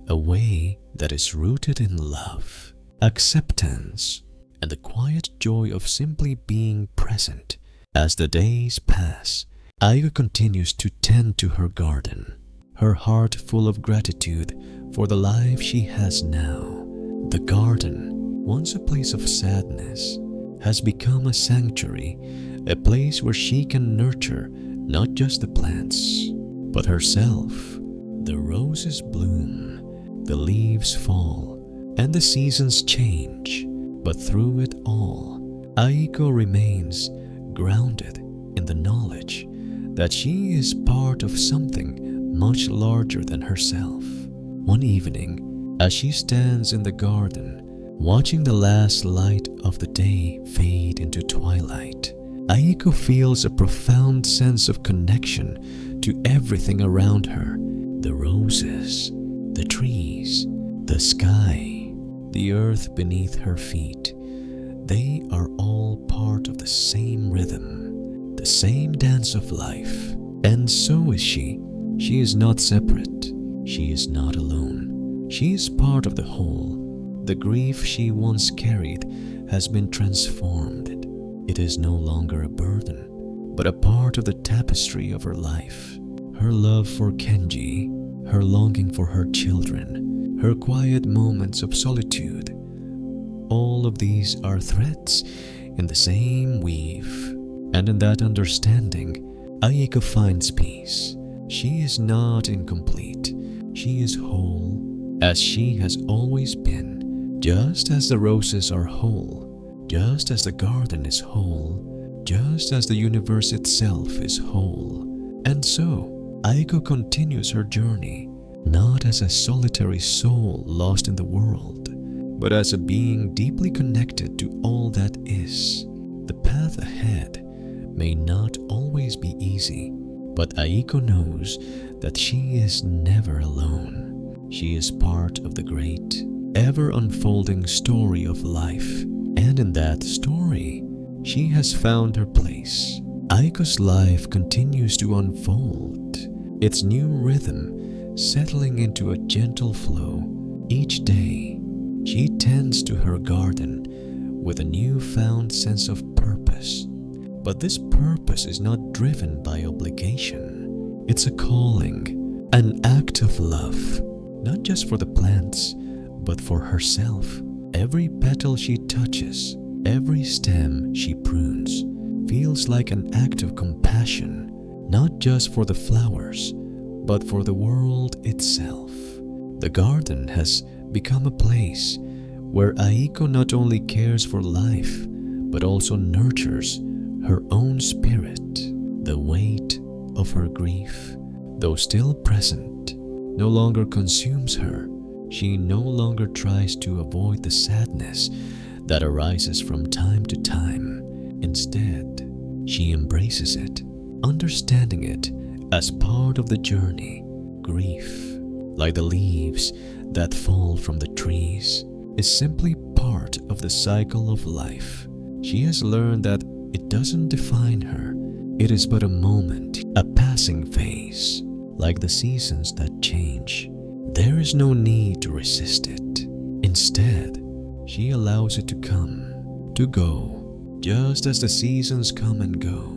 a way that is rooted in love, acceptance, and the quiet joy of simply being present. As the days pass, Aiko continues to tend to her garden, her heart full of gratitude for the life she has now. The garden, once a place of sadness, has become a sanctuary, a place where she can nurture not just the plants, but herself. The roses bloom, the leaves fall, and the seasons change, but through it all, Aiko remains grounded in the knowledge that she is part of something much larger than herself. One evening, as she stands in the garden, watching the last light of the day fade into twilight, Aiko feels a profound sense of connection to everything around her. The roses, the trees, the sky, the earth beneath her feet. They are all part of the same rhythm, the same dance of life. And so is she. She is not separate. She is not alone. She is part of the whole. The grief she once carried has been transformed. It is no longer a burden, but a part of the tapestry of her life. Her love for Kenji, her longing for her children, her quiet moments of solitude. All of these are threads in the same weave. And in that understanding, Aiko finds peace. She is not incomplete. She is whole, as she has always been, just as the roses are whole, just as the garden is whole, just as the universe itself is whole. And so, Aiko continues her journey, not as a solitary soul lost in the world, but as a being deeply connected to all that is. The path ahead may not always be easy, but Aiko knows that she is never alone. She is part of the great, ever-unfolding story of life, and in that story, she has found her place. Aiko's life continues to unfold, its new rhythm settling into a gentle flow. Each day, she tends to her garden with a newfound sense of purpose. But this purpose is not driven by obligation. It's a calling, an act of love, not just for the plants, but for herself. Every petal she touches, every stem she prunes, feels like an act of compassion, not just for the flowers, but for the world itself. The garden has become a place where Aiko not only cares for life, but also nurtures her own spirit. The weight of her grief, though still present, no longer consumes her. She no longer tries to avoid the sadness that arises from time to time. Instead, she embraces it, understanding it as part of the journey. Grief, like the leaves that fall from the trees, is simply part of the cycle of life. She has learned that it doesn't define her. It is but a moment, a passing phase, like the seasons that change. There is no need to resist it. Instead, she allows it to come, to go, just as the seasons come and go.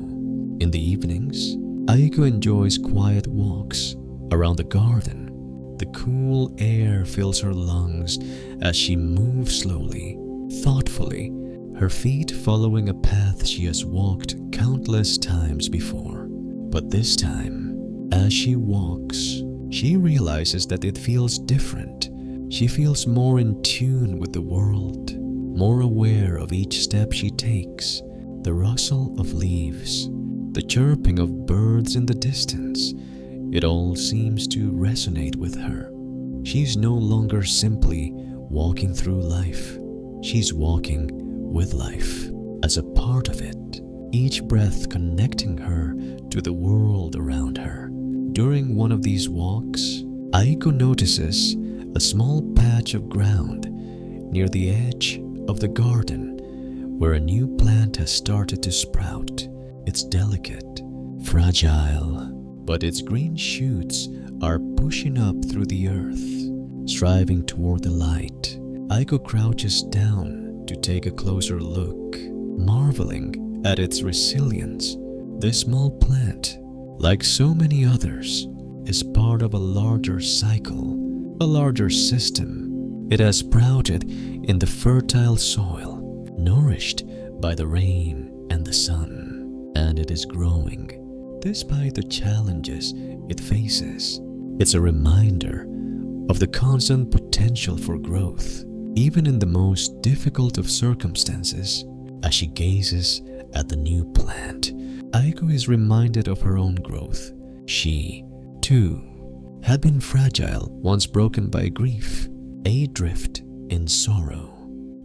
In the evenings, Aiko enjoys quiet walks around the garden. The cool air fills her lungs as she moves slowly, thoughtfully, her feet following a path she has walked countless times before. But this time, as she walks, she realizes that it feels different. She feels more in tune with the world, more aware of each step she takes, the rustle of leaves, the chirping of birds in the distance. It all seems to resonate with her. She's no longer simply walking through life. She's walking with life as a part of it, each breath connecting her to the world around her. During one of these walks, Aiko notices a small patch of ground near the edge of the garden where a new plant has started to sprout. It's delicate, fragile, but its green shoots are pushing up through the earth, striving toward the light. Aiko crouches down to take a closer look, marveling at its resilience. This small plant, like so many others, is part of a larger cycle, a larger system. It has sprouted in the fertile soil, nourished by the rain and the sun, and it is growing despite the challenges it faces. It's a reminder of the constant potential for growth, even in the most difficult of circumstances. As she gazes at the new plant, Aiko is reminded of her own growth. She, too, had been fragile once broken by grief, adrift in sorrow.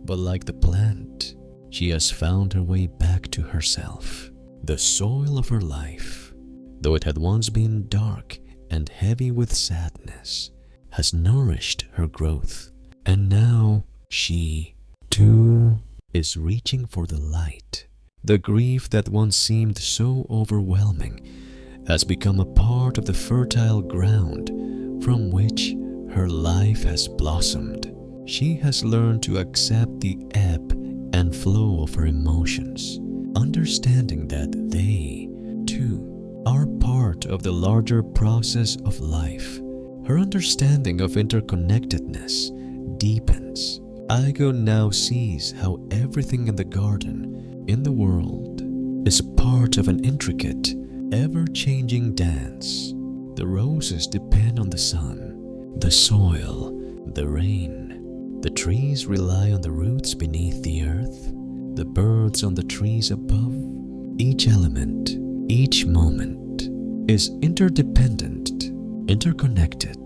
But like the plant, she has found her way back to herself. The soil of her life, though it had once been dark and heavy with sadness, has nourished her growth. And now she, too, is reaching for the light. The grief that once seemed so overwhelming has become a part of the fertile ground from which her life has blossomed. She has learned to accept the ebb and flow of her emotions, understanding that they, too, are part of the larger process of life. Her understanding of interconnectedness deepens. Aigo now sees how everything in the garden, in the world, is part of an intricate, ever-changing dance. The roses depend on the sun, the soil, the rain. The trees rely on the roots beneath the earth, the birds on the trees above. Each element, each moment is interdependent, interconnected,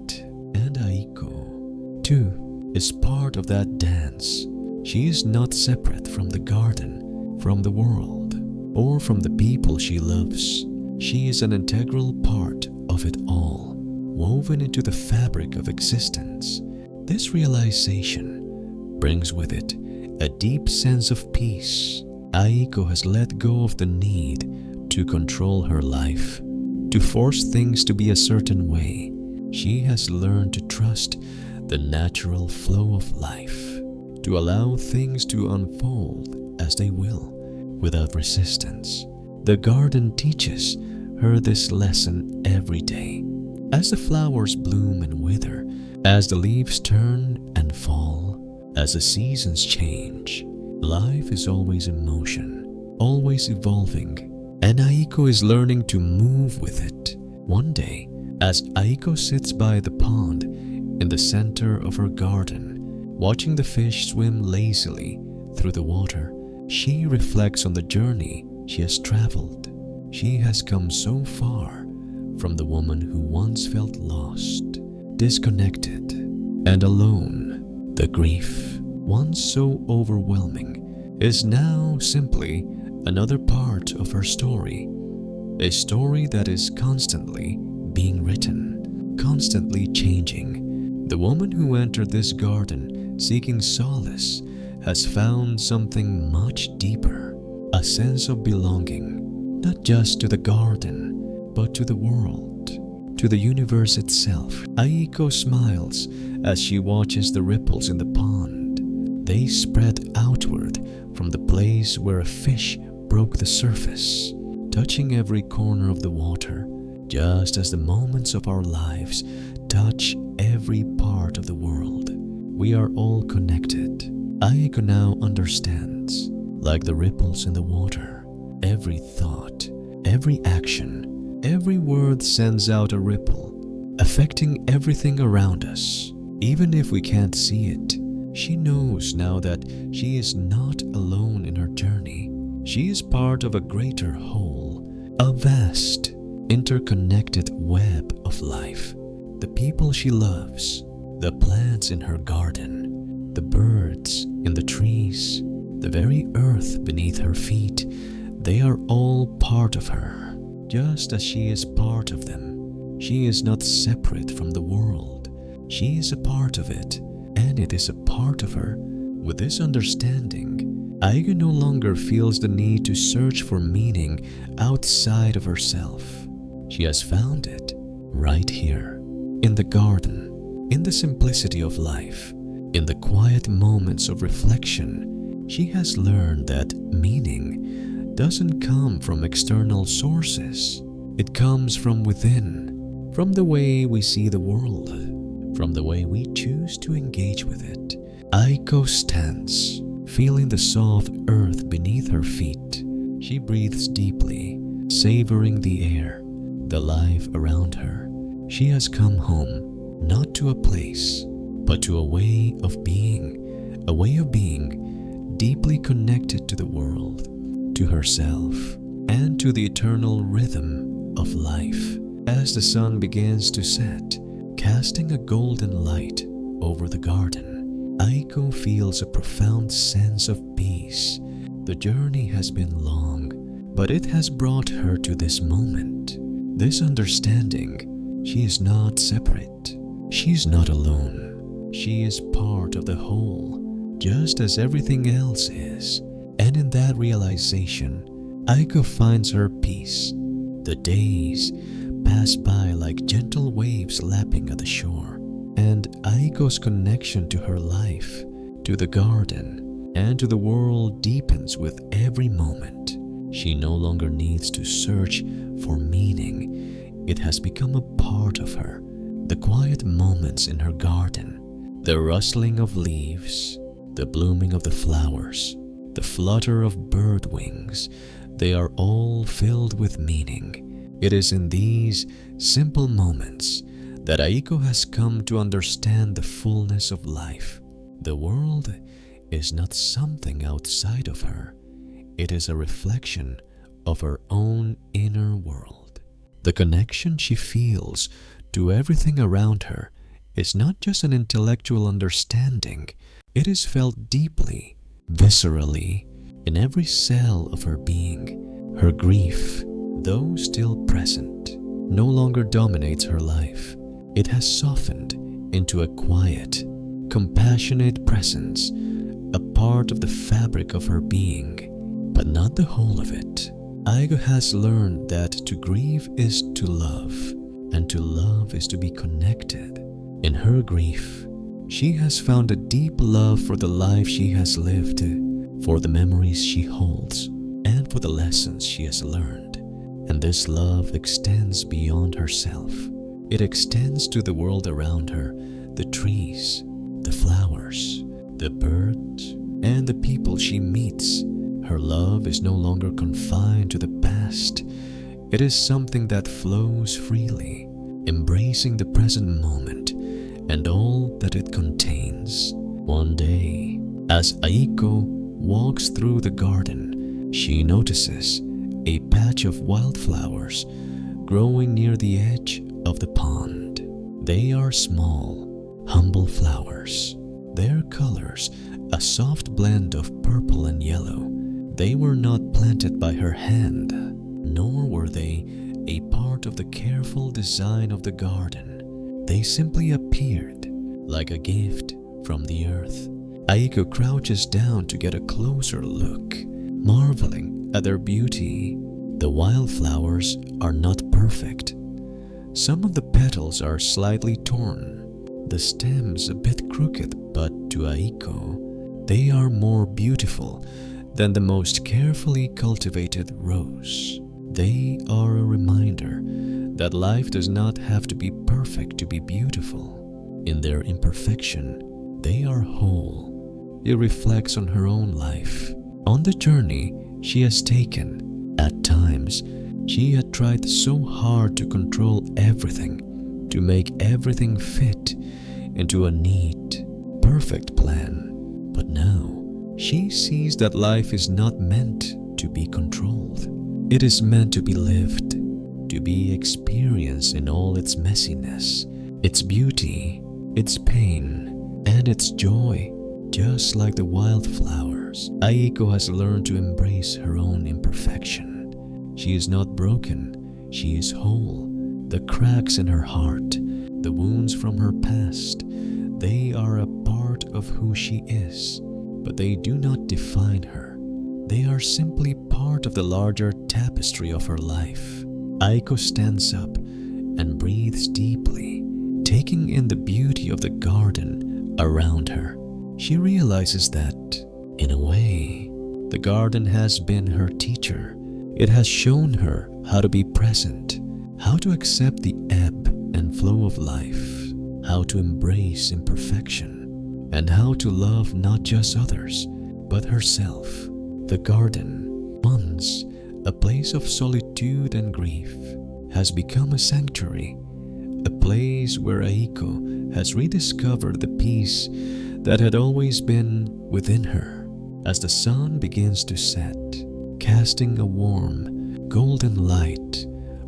and Aiko, too, is part of that dance. She is not separate from the garden, from the world, or from the people she loves. She is an integral part of it all, woven into the fabric of existence. This realization brings with it a deep sense of peace. Aiko has let go of the need to control her life, to force things to be a certain way. She has learned to trust the natural flow of life, to allow things to unfold as they will, without resistance. The garden teaches her this lesson every day. As the flowers bloom and wither, as the leaves turn and fall, as the seasons change, life is always in motion, always evolving, and Aiko is learning to move with it. One day, as Aiko sits by the pond in the center of her garden, watching the fish swim lazily through the water, she reflects on the journey she has traveled. She has come so far from the woman who once felt lost, disconnected, and alone. The grief, once so overwhelming, is now simply another part of her story. A story that is constantly being written, constantly changing. The woman who entered this garden seeking solace has found something much deeper, a sense of belonging, not just to the garden, but to the world, to the universe itself. Aiko smiles as she watches the ripples in the pond. They spread outward from the place where a fish broke the surface, touching every corner of the water, just as the moments of our lives touch every part of the world. We are all connected. Aiko now understands, like the ripples in the water, every thought, every action, every word sends out a ripple, affecting everything around us. Even if we can't see it, she knows now that she is not alone in her journey. She is part of a greater whole, a vast, interconnected web of life. The people she loves, the plants in her garden, the birds in the trees, the very earth beneath her feet, they are all part of her, just as she is part of them. She is not separate from the world. She is a part of it, and it is a part of her. With this understanding, Aiko no longer feels the need to search for meaning outside of herself. She has found it right here, in the garden, in the simplicity of life, in the quiet moments of reflection. She has learned that meaning doesn't come from external sources. It comes from within, from the way we see the world, from the way we choose to engage with it. Aiko stands, feeling the soft earth beneath her feet. She breathes deeply, savoring the air, the life around her. She has come home, not to a place, but to a way of being deeply connected to the world, to herself, and to the eternal rhythm of life. As the sun begins to set, Casting a golden light over the garden, Aiko feels a profound sense of peace. The journey has been long, but it has brought her to this moment. This understanding, she is not separate. She is not alone. She is part of the whole, just as everything else is. And in that realization, Aiko finds her peace. The days pass by like gentle waves lapping at the shore, and Aiko's connection to her life, to the garden, and to the world deepens with every moment. She no longer needs to search for meaning. It has become a part of her. The quiet moments in her garden, the rustling of leaves, the blooming of the flowers, the flutter of bird wings, they are all filled with meaning. It is in these simple moments that Aiko has come to understand the fullness of life. The world is not something outside of her. It is a reflection of her own inner world. The connection she feels to everything around her is not just an intellectual understanding. It is felt deeply, viscerally, in every cell of her being. Her grief, though still present, no longer dominates her life. It has softened into a quiet, compassionate presence, a part of the fabric of her being, but not the whole of it. Aiko has learned that to grieve is to love, and to love is to be connected. In her grief, she has found a deep love for the life she has lived, for the memories she holds, and for the lessons she has learned. And this love extends beyond herself. It extends to the world around her, the trees, the flowers, the birds, and the people she meets. Her love is no longer confined to the past. It is something that flows freely, embracing the present moment and all that it contains. One day, as Aiko walks through the garden, she notices a patch of wildflowers growing near the edge of the pond. They are small, humble flowers. Their colors, a soft blend of purple and yellow. They were not planted by her hand, nor were they a part of the careful design of the garden. They simply appeared like a gift from the earth. Aiko crouches down to get a closer look, marveling at their beauty. The wildflowers are not perfect. Some of the petals are slightly torn, the stems a bit crooked, but to Aiko, they are more beautiful than the most carefully cultivated rose. They are a reminder that life does not have to be perfect to be beautiful. In their imperfection, they are whole. It reflects on her own life, on the journey she has taken. At times, she had tried so hard to control everything, to make everything fit into a neat, perfect plan. But now, she sees that life is not meant to be controlled. It is meant to be lived, to be experienced in all its messiness, its beauty, its pain, and its joy. Just like the wildflowers, Aiko has learned to embrace her own imperfection. She is not broken, she is whole. The cracks in her heart, the wounds from her past, they are a part of who she is, but they do not define her. They are simply part of the larger tapestry of her life. Aiko stands up and breathes deeply, taking in the beauty of the garden around her. She realizes that, in a way, the garden has been her teacher. It has shown her how to be present, how to accept the ebb and flow of life, how to embrace imperfection, and how to love not just others, but herself. The garden, once a place of solitude and grief, has become a sanctuary, a place where Aiko has rediscovered the peace that had always been within her. As the sun begins to set, casting a warm, golden light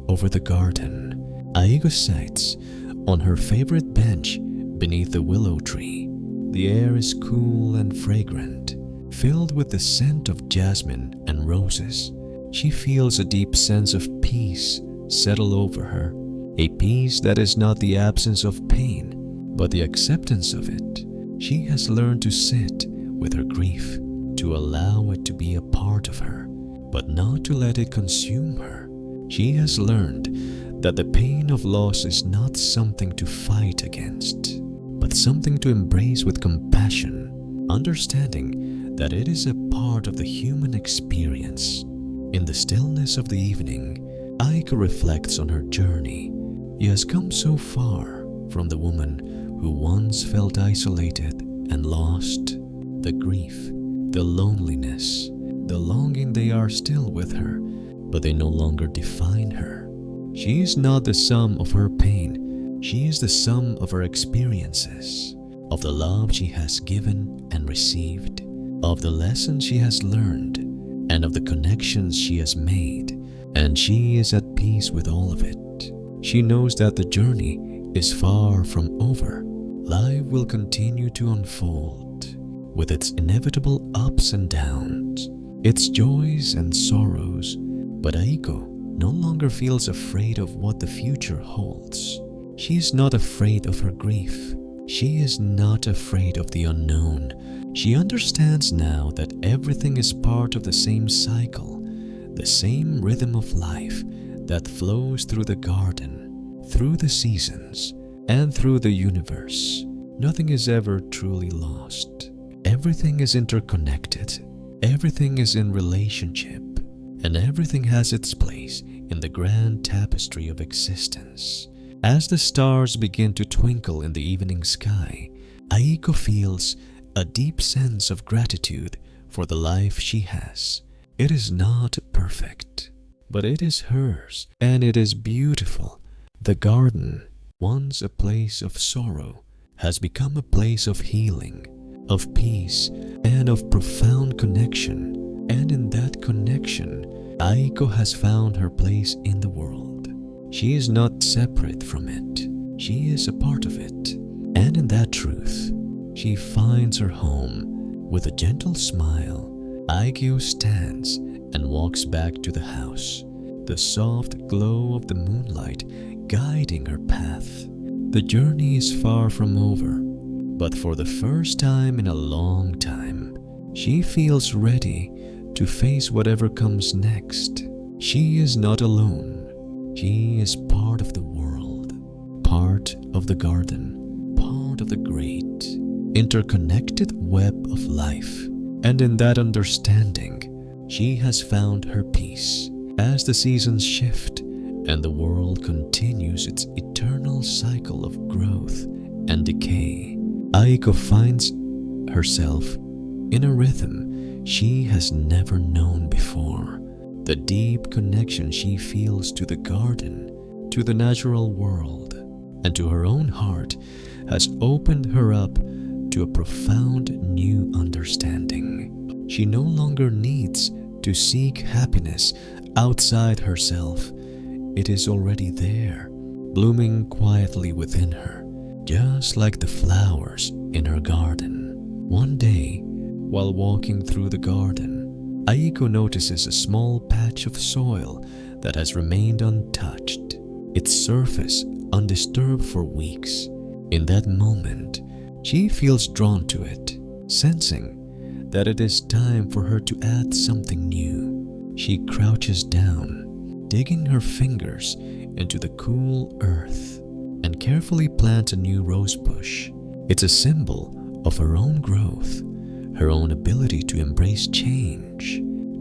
over the garden, Aiko's sights on her favorite bench beneath the willow tree. The air is cool and fragrant, filled with the scent of jasmine and roses. She feels a deep sense of peace settle over her, a peace that is not the absence of pain, but the acceptance of it. She has learned to sit with her grief, to allow it to be a part of her, but not to let it consume her. She has learned that the pain of loss is not something to fight against, but something to embrace with compassion, understanding that it is a part of the human experience. In the stillness of the evening, Aiko reflects on her journey. She has come so far from the woman who once felt isolated and lost. The grief, the loneliness, the longing, they are still with her, but they no longer define her. She is not the sum of her pain. She is the sum of her experiences, of the love she has given and received, of the lessons she has learned, and of the connections she has made, and she is at peace with all of it. She knows that the journey is far from over. Life will continue to unfold with its inevitable ups and downs, its joys and sorrows, but Aiko no longer feels afraid of what the future holds. She is not afraid of her grief. She is not afraid of the unknown. She understands now that everything is part of the same cycle, the same rhythm of life that flows through the garden, through the seasons, and through the universe. Nothing is ever truly lost. Everything is interconnected. Everything is in relationship, and everything has its place in the grand tapestry of existence. As the stars begin to twinkle in the evening sky, Aiko feels a deep sense of gratitude for the life she has. It is not perfect, but it is hers, and it is beautiful. The garden, once a place of sorrow, has become a place of healing, of peace, and of profound connection. And in that connection, Aiko has found her place in the world. She is not separate from it. She is a part of it. And in that truth, she finds her home. With a gentle smile, Aiko stands and walks back to the house, the soft glow of the moonlight guiding her path. The journey is far from over, but for the first time in a long time, she feels ready to face whatever comes next. She is not alone. She is part of the world, part of the garden, part of the great, interconnected web of life. And in that understanding, she has found her peace. As the seasons shift and the world continues its eternal cycle of growth and decay, Aiko finds herself in a rhythm she has never known before. The deep connection she feels to the garden, to the natural world, and to her own heart has opened her up to a profound new understanding. She no longer needs to seek happiness outside herself. It is already there, blooming quietly within her, just like the flowers in her garden. One day, while walking through the garden, Aiko notices a small patch of soil that has remained untouched, its surface undisturbed for weeks. In that moment, she feels drawn to it, sensing that it is time for her to add something new. She crouches down, digging her fingers into the cool earth, and carefully plants a new rose bush. It's a symbol of her own growth, her own ability to embrace change,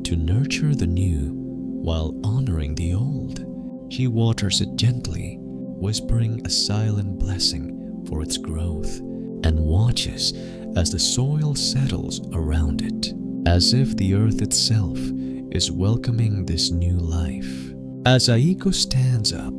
to nurture the new while honoring the old. She waters it gently, whispering a silent blessing for its growth, and watches as the soil settles around it, as if the earth itself is welcoming this new life. As Aiko stands up,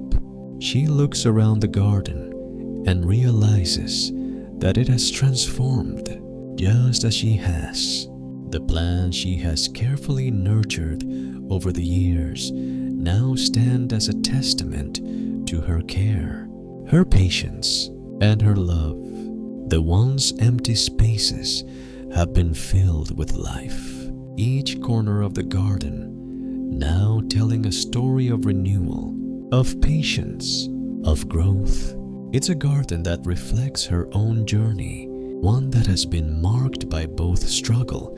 she looks around the garden and realizes that it has transformed just as she has. The plants she has carefully nurtured over the years now stand as a testament to her care. Her patience and her love, the once empty spaces, have been filled with life. Each corner of the garden now telling a story of renewal, of patience, of growth. It's a garden that reflects her own journey, one that has been marked by both struggle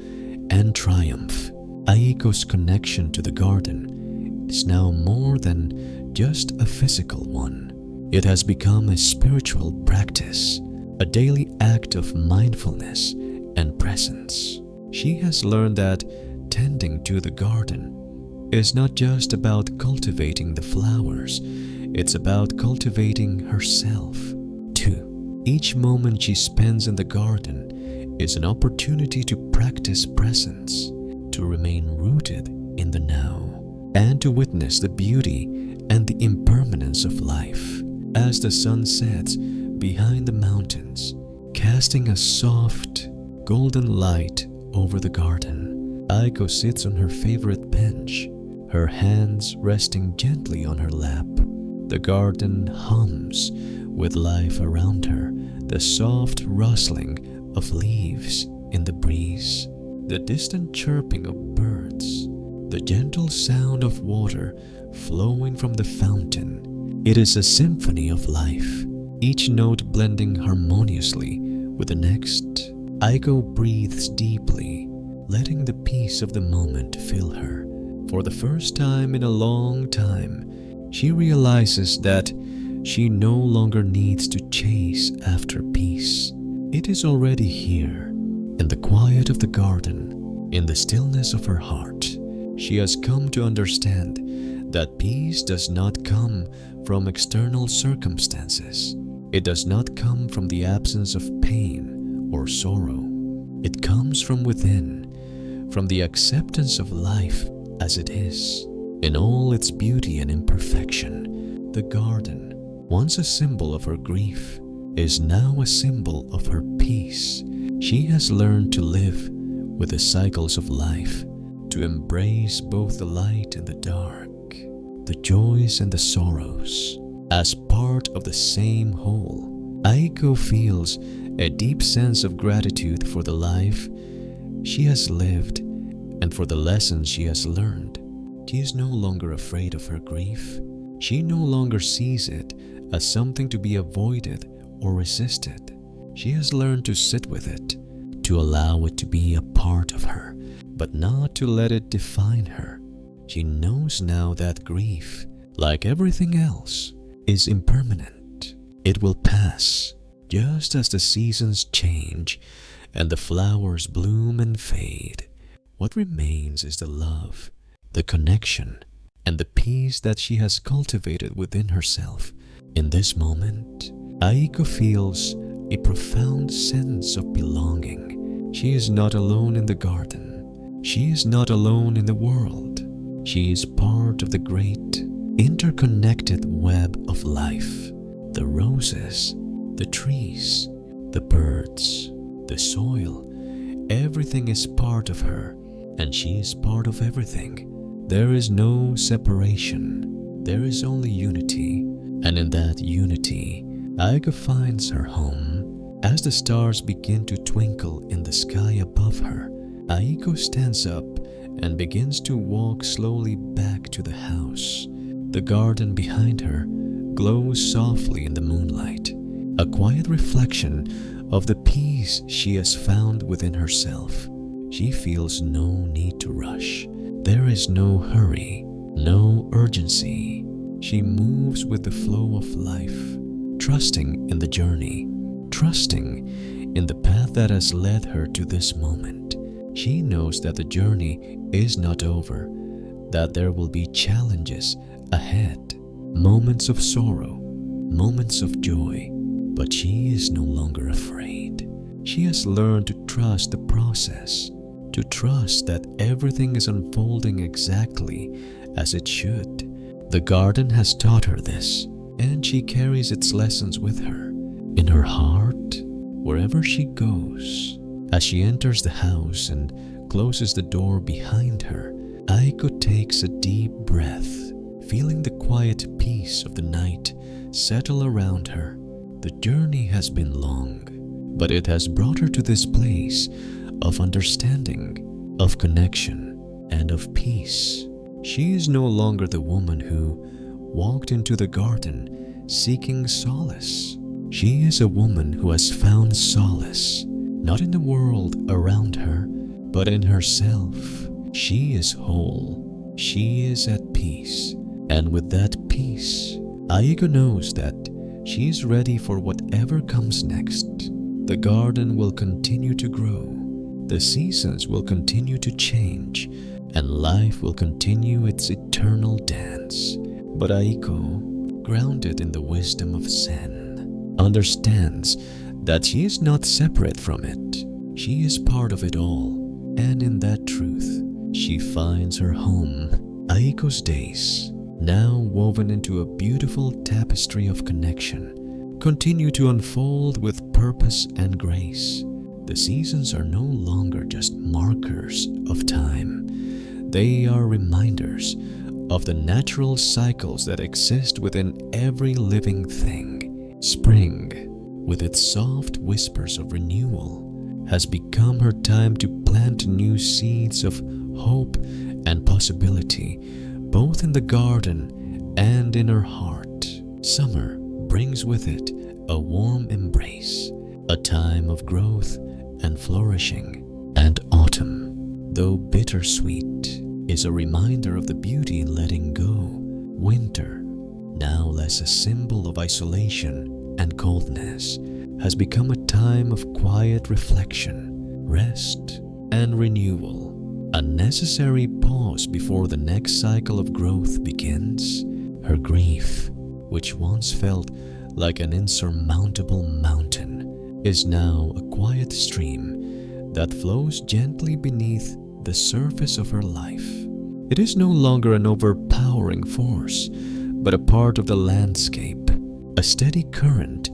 and triumph. Aiko's connection to the garden is now more than just a physical one. It has become a spiritual practice, a daily act of mindfulness and presence. She has learned that tending to the garden is not just about cultivating the flowers, it's about cultivating herself too. Each moment she spends in the garden is an opportunity to practice presence, to remain rooted in the now, and to witness the beauty and the impermanence of life. As the sun sets behind the mountains, casting a soft, golden light over the garden, Aiko sits on her favorite bench, her hands resting gently on her lap. The garden hums with life around her, the soft rustling of leaves in the breeze, the distant chirping of birds, the gentle sound of water flowing from the fountain. It is a symphony of life, each note blending harmoniously with the next. Aiko breathes deeply, letting the peace of the moment fill her. For the first time in a long time, she realizes that she no longer needs to chase after peace. It is already here, in the quiet of the garden, in the stillness of her heart. She has come to understand that peace does not come from external circumstances. It does not come from the absence of pain or sorrow. It comes from within, from the acceptance of life as it is, in all its beauty and imperfection. The garden, once a symbol of her grief, is now a symbol of her peace. She has learned to live with the cycles of life, to embrace both the light and the dark, the joys and the sorrows, as part of the same whole. Aiko feels a deep sense of gratitude for the life she has lived and for the lessons she has learned. She is no longer afraid of her grief. She no longer sees it as something to be avoided or resisted. She has learned to sit with it, to allow it to be a part of her, but not to let it define her. She knows now that grief, like everything else, is impermanent. It will pass, just as the seasons change and the flowers bloom and fade. What remains is the love, the connection, and the peace that she has cultivated within herself. In this moment, Aiko feels a profound sense of belonging. She is not alone in the garden. She is not alone in the world. She is part of the great, interconnected web of life. The roses, the trees, the birds, the soil, everything is part of her, and she is part of everything. There is no separation. There is only unity, and in that unity, Aiko finds her home. As the stars begin to twinkle in the sky above her, Aiko stands up and begins to walk slowly back to the house. The garden behind her glows softly in the moonlight, a quiet reflection of the peace she has found within herself. She feels no need to rush. There is no hurry, no urgency. She moves with the flow of life, trusting in the journey, trusting in the path that has led her to this moment. She knows that the journey is not over, that there will be challenges ahead, moments of sorrow, moments of joy, but she is no longer afraid. She has learned to trust the process, to trust that everything is unfolding exactly as it should. The garden has taught her this, and she carries its lessons with her, in her heart, wherever she goes. As she enters the house and closes the door behind her, Aiko takes a deep breath, feeling the quiet peace of the night settle around her. The journey has been long, but it has brought her to this place of understanding, of connection, and of peace. She is no longer the woman who walked into the garden seeking solace. She is a woman who has found solace, not in the world around her, but in herself. She is whole. She is at peace. And with that peace, Aiko knows that she is ready for whatever comes next. The garden will continue to grow. The seasons will continue to change, and life will continue its eternal dance. But Aiko, grounded in the wisdom of Zen, understands that she is not separate from it. She is part of it all, and in that truth, she finds her home. Aiko's days, now woven into a beautiful tapestry of connection, continue to unfold with purpose and grace. The seasons are no longer just markers of time. They are reminders of the natural cycles that exist within every living thing. Spring, with its soft whispers of renewal, has become her time to plant new seeds of hope and possibility, both in the garden and in her heart. Summer brings with it a warm embrace, a time of growth and flourishing. And autumn, though bittersweet, is a reminder of the beauty in letting go. Winter, now less a symbol of isolation and coldness, has become a time of quiet reflection, rest, and renewal. A necessary pause before the next cycle of growth begins. Her grief, which once felt like an insurmountable mountain, is now a quiet stream that flows gently beneath the surface of her life. It is no longer an overpowering force, but a part of the landscape, a steady current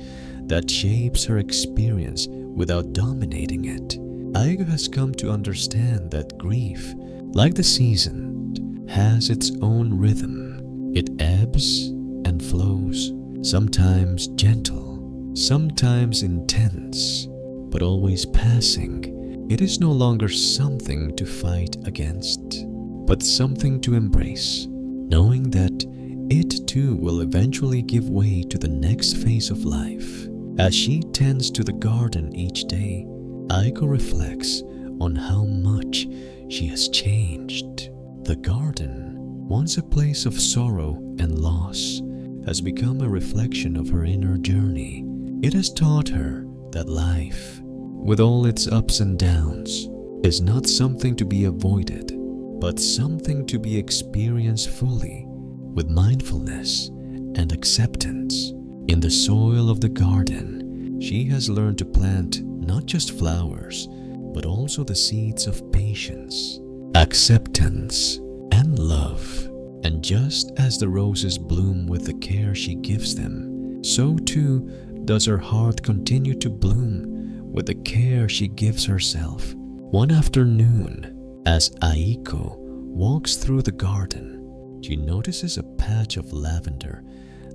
that shapes her experience without dominating it. Aiko has come to understand that grief, like the season, has its own rhythm. It ebbs and flows, sometimes gentle, sometimes intense, but always passing. It is no longer something to fight against, but something to embrace, knowing that it too will eventually give way to the next phase of life. As she tends to the garden each day, Aiko reflects on how much she has changed. The garden, once a place of sorrow and loss, has become a reflection of her inner journey. It has taught her that life, with all its ups and downs, is not something to be avoided, but something to be experienced fully, with mindfulness and acceptance. In the soil of the garden, she has learned to plant not just flowers, but also the seeds of patience, acceptance, and love. And just as the roses bloom with the care she gives them, so too does her heart continue to bloom with the care she gives herself. One afternoon, as Aiko walks through the garden, she notices a patch of lavender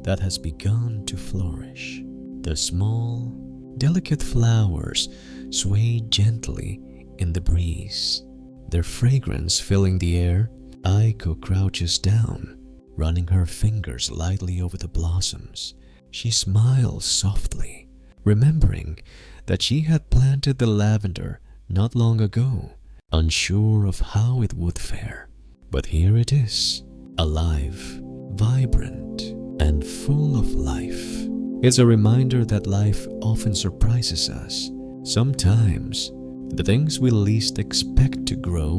that has begun to flourish. The small, delicate flowers sway gently in the breeze, their fragrance filling the air. Aiko crouches down, running her fingers lightly over the blossoms. She smiles softly, remembering that she had planted the lavender not long ago, unsure of how it would fare. But here it is, alive, vibrant, and full of life. It's a reminder that life often surprises us. Sometimes, the things we least expect to grow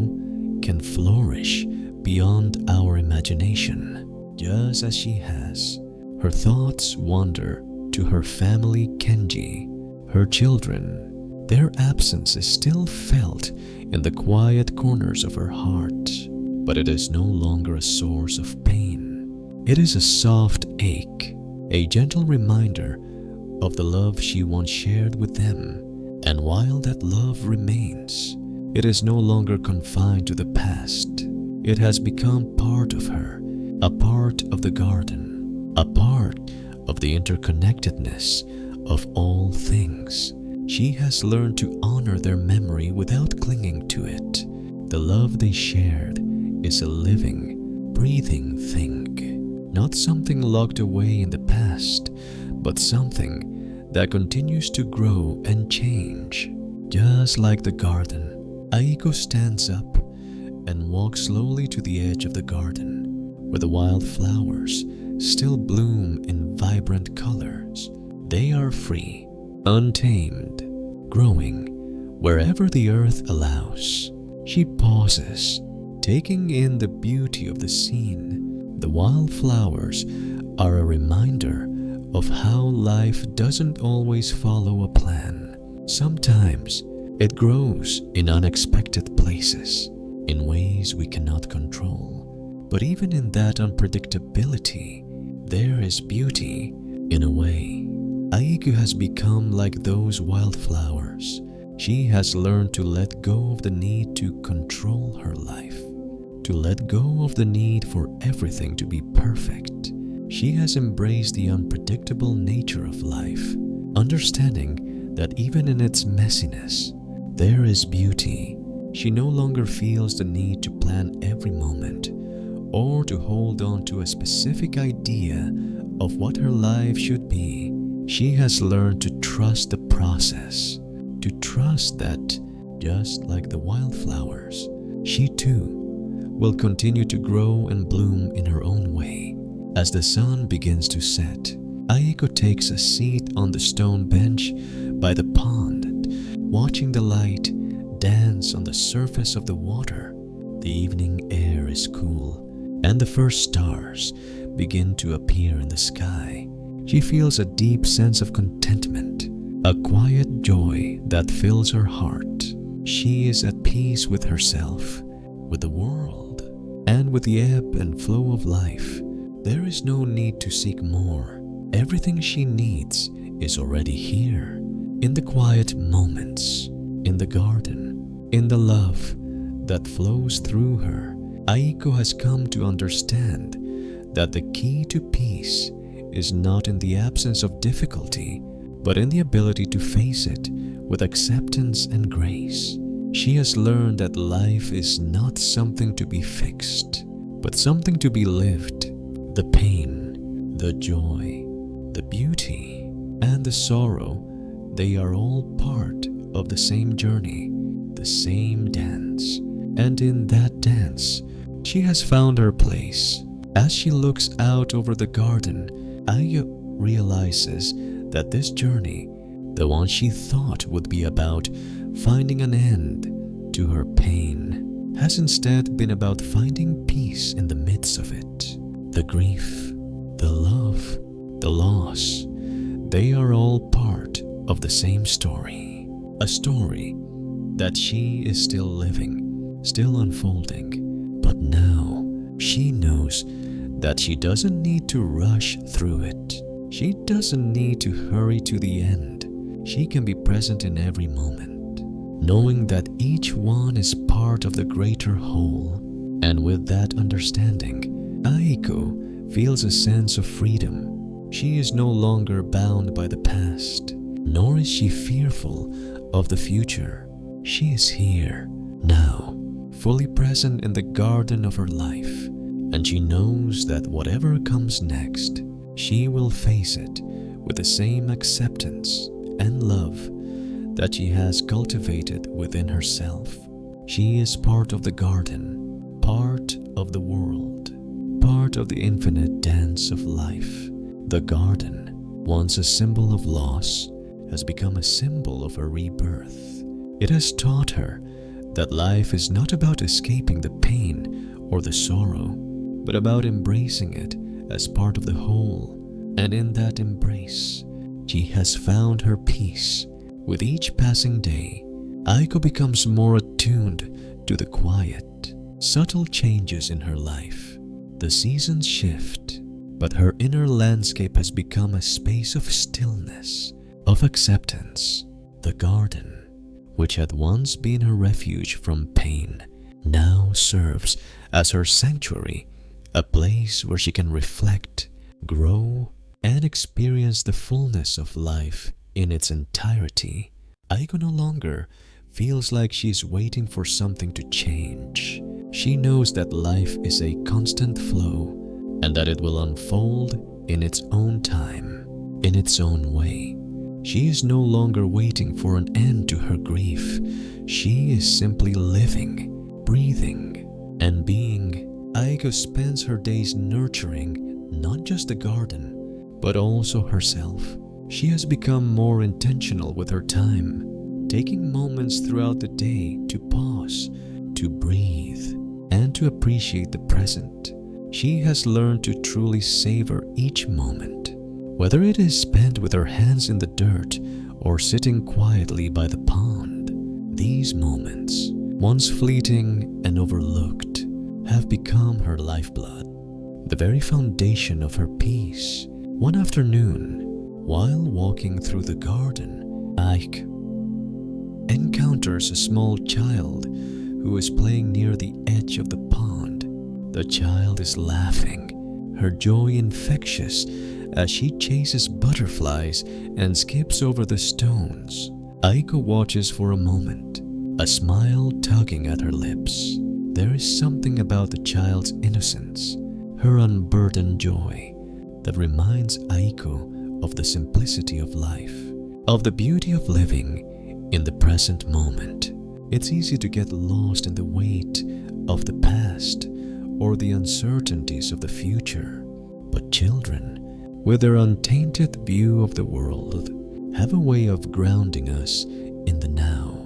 can flourish beyond our imagination. Just as she has, her thoughts wander to her family Kenji, her children. Their absence is still felt in the quiet corners of her heart, but it is no longer a source of pain. It is a soft ache, a gentle reminder of the love she once shared with them. And while that love remains, it is no longer confined to the past. It has become part of her, a part of the garden, a part of the interconnectedness of all things. She has learned to honor their memory without clinging to it. The love they shared is a living, breathing thing, not something locked away in the past, but something that continues to grow and change. Just like the garden, Aiko stands up and walks slowly to the edge of the garden, where the wild flowers still bloom in vibrant colors. They are free, untamed, growing wherever the earth allows. She pauses, taking in the beauty of the scene. The wildflowers are a reminder of how life doesn't always follow a plan. Sometimes it grows in unexpected places, in ways we cannot control. But even in that unpredictability, there is beauty in a way. Aiko has become like those wildflowers. She has learned to let go of the need to control her life, to let go of the need for everything to be perfect. She has embraced the unpredictable nature of life, understanding that even in its messiness, there is beauty. She no longer feels the need to plan every moment or to hold on to a specific idea of what her life should be. She has learned to trust the process, to trust that, just like the wildflowers, she too will continue to grow and bloom in her own way. As the sun begins to set, Aiko takes a seat on the stone bench by the pond, watching the light dance on the surface of the water. The evening air is cool, and the first stars begin to appear in the sky. She feels a deep sense of contentment, a quiet joy that fills her heart. She is at peace with herself, with the world, and with the ebb and flow of life. There is no need to seek more. Everything she needs is already here, in the quiet moments, in the garden, in the love that flows through her. Aiko has come to understand that the key to peace is not in the absence of difficulty, but in the ability to face it with acceptance and grace. She has learned that life is not something to be fixed, but something to be lived. The pain, the joy, the beauty, and the sorrow, they are all part of the same journey, the same dance. And in that dance, she has found her place. As she looks out over the garden, Aiko realizes that this journey, the one she thought would be about finding an end to her pain, has instead been about finding peace in the midst of it. The grief, the love, the loss, they are all part of the same story. A story that she is still living, still unfolding, but now she knows that she doesn't need to rush through it. She doesn't need to hurry to the end. She can be present in every moment, knowing that each one is part of the greater whole. And with that understanding, Aiko feels a sense of freedom. She is no longer bound by the past, nor is she fearful of the future. She is here, now, fully present in the garden of her life, and she knows that whatever comes next, she will face it with the same acceptance and love that she has cultivated within herself. She is part of the garden, part of the world, part of the infinite dance of life. The garden, once a symbol of loss, has become a symbol of a rebirth. It has taught her that life is not about escaping the pain or the sorrow, but about embracing it as part of the whole. And in that embrace, she has found her peace. With each passing day, Aiko becomes more attuned to the quiet, subtle changes in her life. The seasons shift, but her inner landscape has become a space of stillness, of acceptance. The garden, which had once been her refuge from pain, now serves as her sanctuary, a place where she can reflect, grow, and experience the fullness of life in its entirety. Aiko no longer feels like she's waiting for something to change. She knows that life is a constant flow and that it will unfold in its own time, in its own way. She is no longer waiting for an end to her grief. She is simply living, breathing, and being. Aiko spends her days nurturing not just the garden, but also herself. She has become more intentional with her time, taking moments throughout the day to pause, to breathe, and to appreciate the present. She has learned to truly savor each moment, whether it is spent with her hands in the dirt or sitting quietly by the pond. These moments, once fleeting and overlooked, have become her lifeblood, the very foundation of her peace. One afternoon, while walking through the garden, Aiko encounters a small child who is playing near the edge of the pond. The child is laughing, her joy infectious, as she chases butterflies and skips over the stones. Aiko watches for a moment, a smile tugging at her lips. There is something about the child's innocence, her unburdened joy, that reminds Aiko of the simplicity of life, of the beauty of living in the present moment. It's easy to get lost in the weight of the past or the uncertainties of the future, but children, with their untainted view of the world, have a way of grounding us in the now.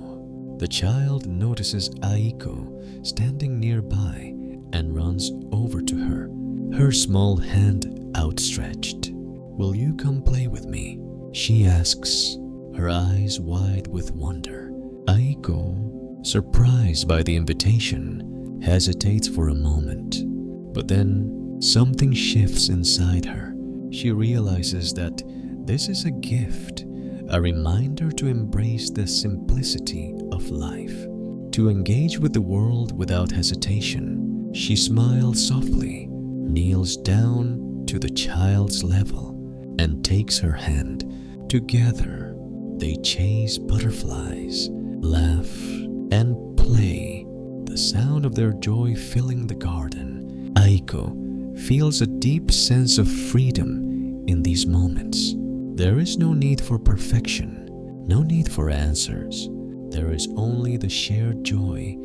The child notices Aiko standing nearby and runs over to her, her small hand outstretched. "Will you come play with me?" she asks, her eyes wide with wonder. Aiko, surprised by the invitation, hesitates for a moment, but then something shifts inside her. She realizes that this is a gift, a reminder to embrace the simplicity of life, to engage with the world without hesitation. She smiles softly, kneels down to the child's level, and takes her hand. Together, they chase butterflies, laugh, and play, the sound of their joy filling the garden. Aiko feels a deep sense of freedom in these moments. There is no need for perfection, no need for answers. There is only the shared joy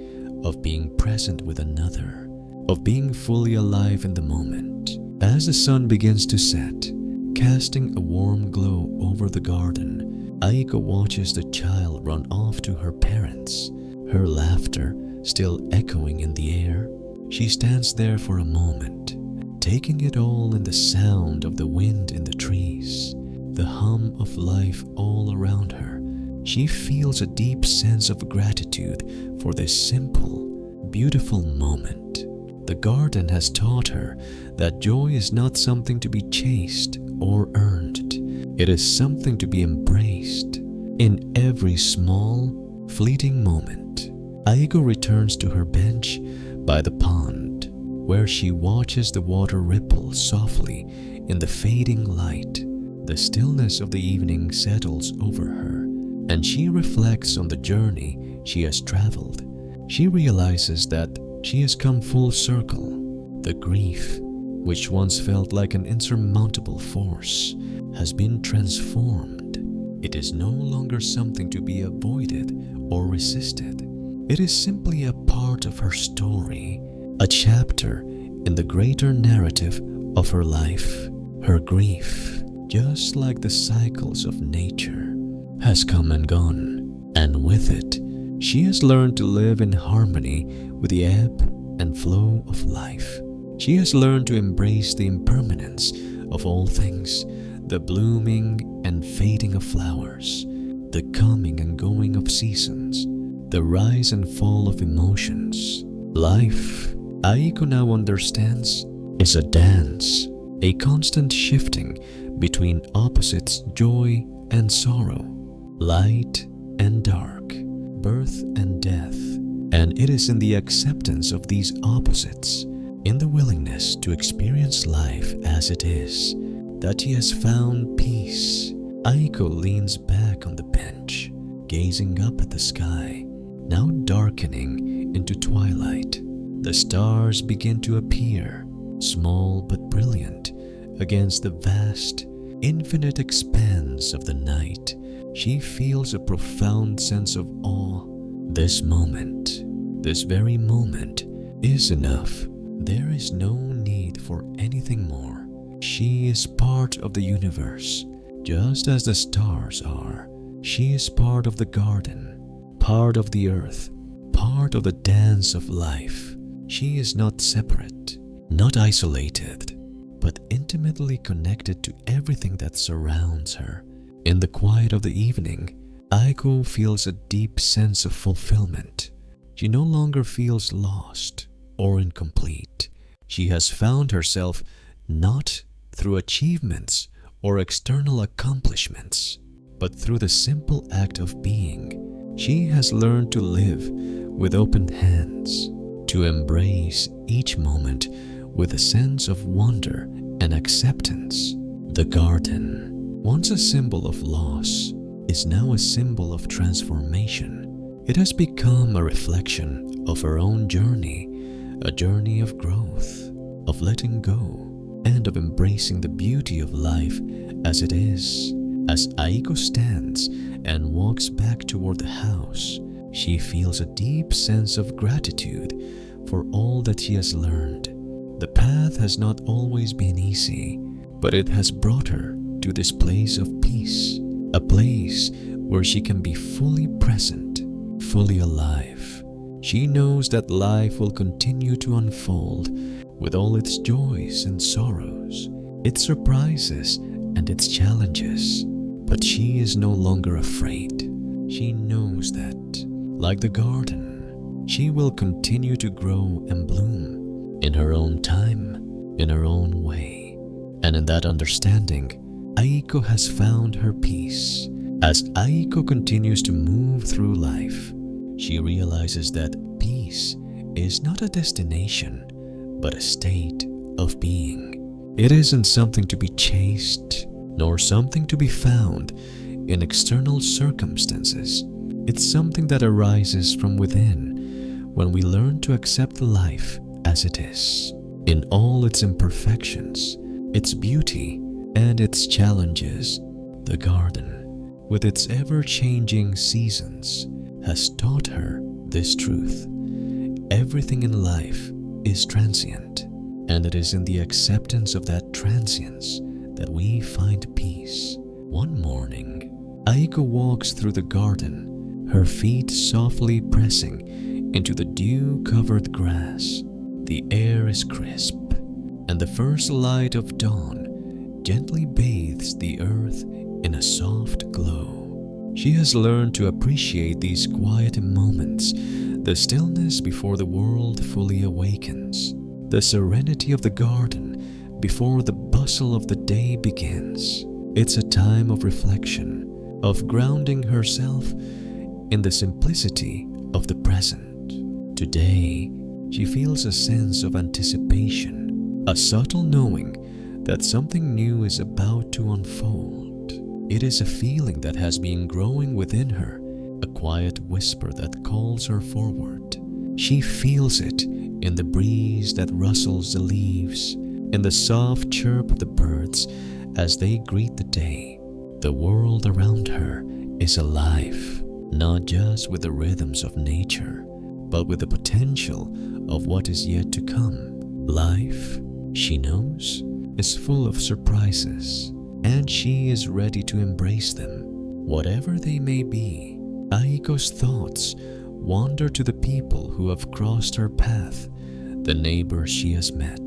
of being present with another, of being fully alive in the moment. As the sun begins to set, casting a warm glow over the garden, Aiko watches the child run off to her parents, her laughter still echoing in the air. She stands there for a moment, taking it all in, the sound of the wind in the trees, the hum of life all around her. She feels a deep sense of gratitude for this simple, beautiful moment. The garden has taught her that joy is not something to be chased or earned. It is something to be embraced in every small, fleeting moment. Aiko returns to her bench by the pond, where she watches the water ripple softly in the fading light. The stillness of the evening settles over her, and she reflects on the journey she has traveled. She realizes that she has come full circle. The grief, which once felt like an insurmountable force, has been transformed. It is no longer something to be avoided or resisted. It is simply a part of her story, a chapter in the greater narrative of her life. Her grief, just like the cycles of nature, has come and gone, and with it, she has learned to live in harmony with the ebb and flow of life. She has learned to embrace the impermanence of all things, the blooming and fading of flowers, the coming and going of seasons, the rise and fall of emotions. Life, Aiko now understands, is a dance, a constant shifting between opposites, joy and sorrow, light and dark, birth and death. And it is in the acceptance of these opposites in the willingness to experience life as it is, that she has found peace. Aiko leans back on the bench, gazing up at the sky, now darkening into twilight. The stars begin to appear, small but brilliant, against the vast, infinite expanse of the night. She feels a profound sense of awe. This moment, this very moment, is enough. There is no need for anything more. She is part of the universe, just as the stars are. She is part of the garden, part of the earth, part of the dance of life. She is not separate, not isolated, but intimately connected to everything that surrounds her. In the quiet of the evening, Aiko feels a deep sense of fulfillment. She no longer feels lost or incomplete. She has found herself not through achievements or external accomplishments, but through the simple act of being. She has learned to live with open hands, to embrace each moment with a sense of wonder and acceptance. The garden, once a symbol of loss, is now a symbol of transformation. It has become a reflection of her own journey, a journey of growth, of letting go, and of embracing the beauty of life as it is. As Aiko stands and walks back toward the house, she feels a deep sense of gratitude for all that she has learned. The path has not always been easy, but it has brought her to this place of peace, a place where she can be fully present, fully alive. She knows that life will continue to unfold with all its joys and sorrows, its surprises and its challenges. But she is no longer afraid. She knows that, like the garden, she will continue to grow and bloom in her own time, in her own way. And in that understanding, Aiko has found her peace. As Aiko continues to move through life, she realizes that peace is not a destination, but a state of being. It isn't something to be chased, nor something to be found in external circumstances. It's something that arises from within when we learn to accept life as it is, in all its imperfections, its beauty, and its challenges. The garden, with its ever-changing seasons, has taught her this truth. Everything in life is transient, and it is in the acceptance of that transience that we find peace. One morning, Aiko walks through the garden, her feet softly pressing into the dew-covered grass. The air is crisp, and the first light of dawn gently bathes the earth in a soft glow. She has learned to appreciate these quiet moments, the stillness before the world fully awakens, the serenity of the garden before the bustle of the day begins. It's a time of reflection, of grounding herself in the simplicity of the present. Today, she feels a sense of anticipation, a subtle knowing that something new is about to unfold. It is a feeling that has been growing within her, a quiet whisper that calls her forward. She feels it in the breeze that rustles the leaves, in the soft chirp of the birds as they greet the day. The world around her is alive, not just with the rhythms of nature, but with the potential of what is yet to come. Life, she knows, is full of surprises, and she is ready to embrace them, whatever they may be. Aiko's thoughts wander to the people who have crossed her path, the neighbors she has met,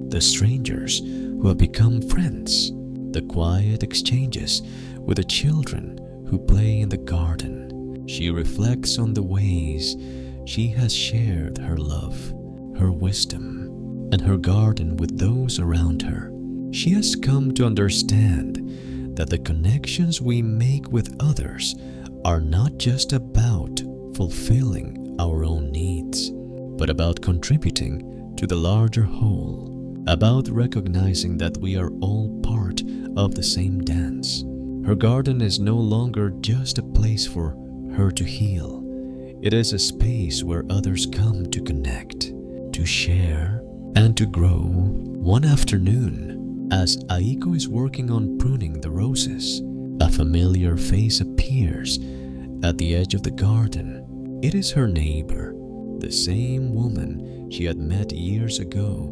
the strangers who have become friends, the quiet exchanges with the children who play in the garden. She reflects on the ways she has shared her love, her wisdom, and her garden with those around her. She has come to understand that the connections we make with others are not just about fulfilling our own needs, but about contributing to the larger whole, about recognizing that we are all part of the same dance. Her garden is no longer just a place for her to heal. It is a space where others come to connect, to share, and to grow. One afternoon, as Aiko is working on pruning the roses, a familiar face appears at the edge of the garden. It is her neighbor, the same woman she had met years ago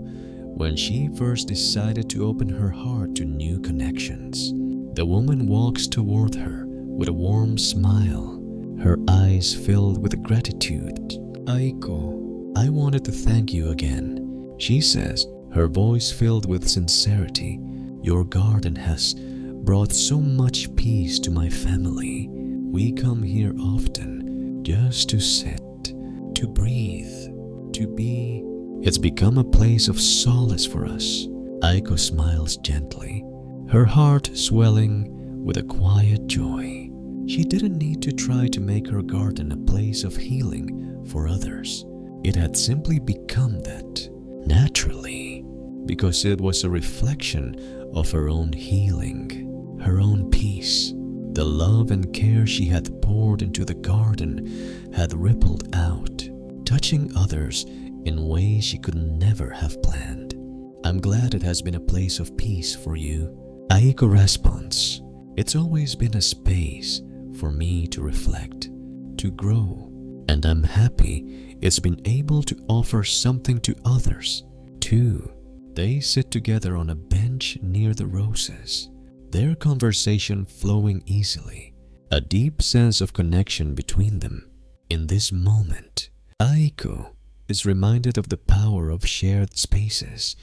when she first decided to open her heart to new connections. The woman walks toward her with a warm smile, her eyes filled with gratitude. "Aiko, I wanted to thank you again," she says, her voice filled with sincerity. "Your garden has brought so much peace to my family. We come here often just to sit, to breathe, to be. It's become a place of solace for us." Aiko smiles gently, her heart swelling with a quiet joy. She didn't need to try to make her garden a place of healing for others. It had simply become that, naturally, because it was a reflection of her own healing, her own peace. The love and care she had poured into the garden had rippled out, touching others in ways she could never have planned. "I'm glad it has been a place of peace for you," Aiko responds. "It's always been a space for me to reflect, to grow, and I'm happy it's been able to offer something to others, too." They sit together on a bench near the roses, their conversation flowing easily, a deep sense of connection between them. In this moment, Aiko is reminded of the power of shared spaces,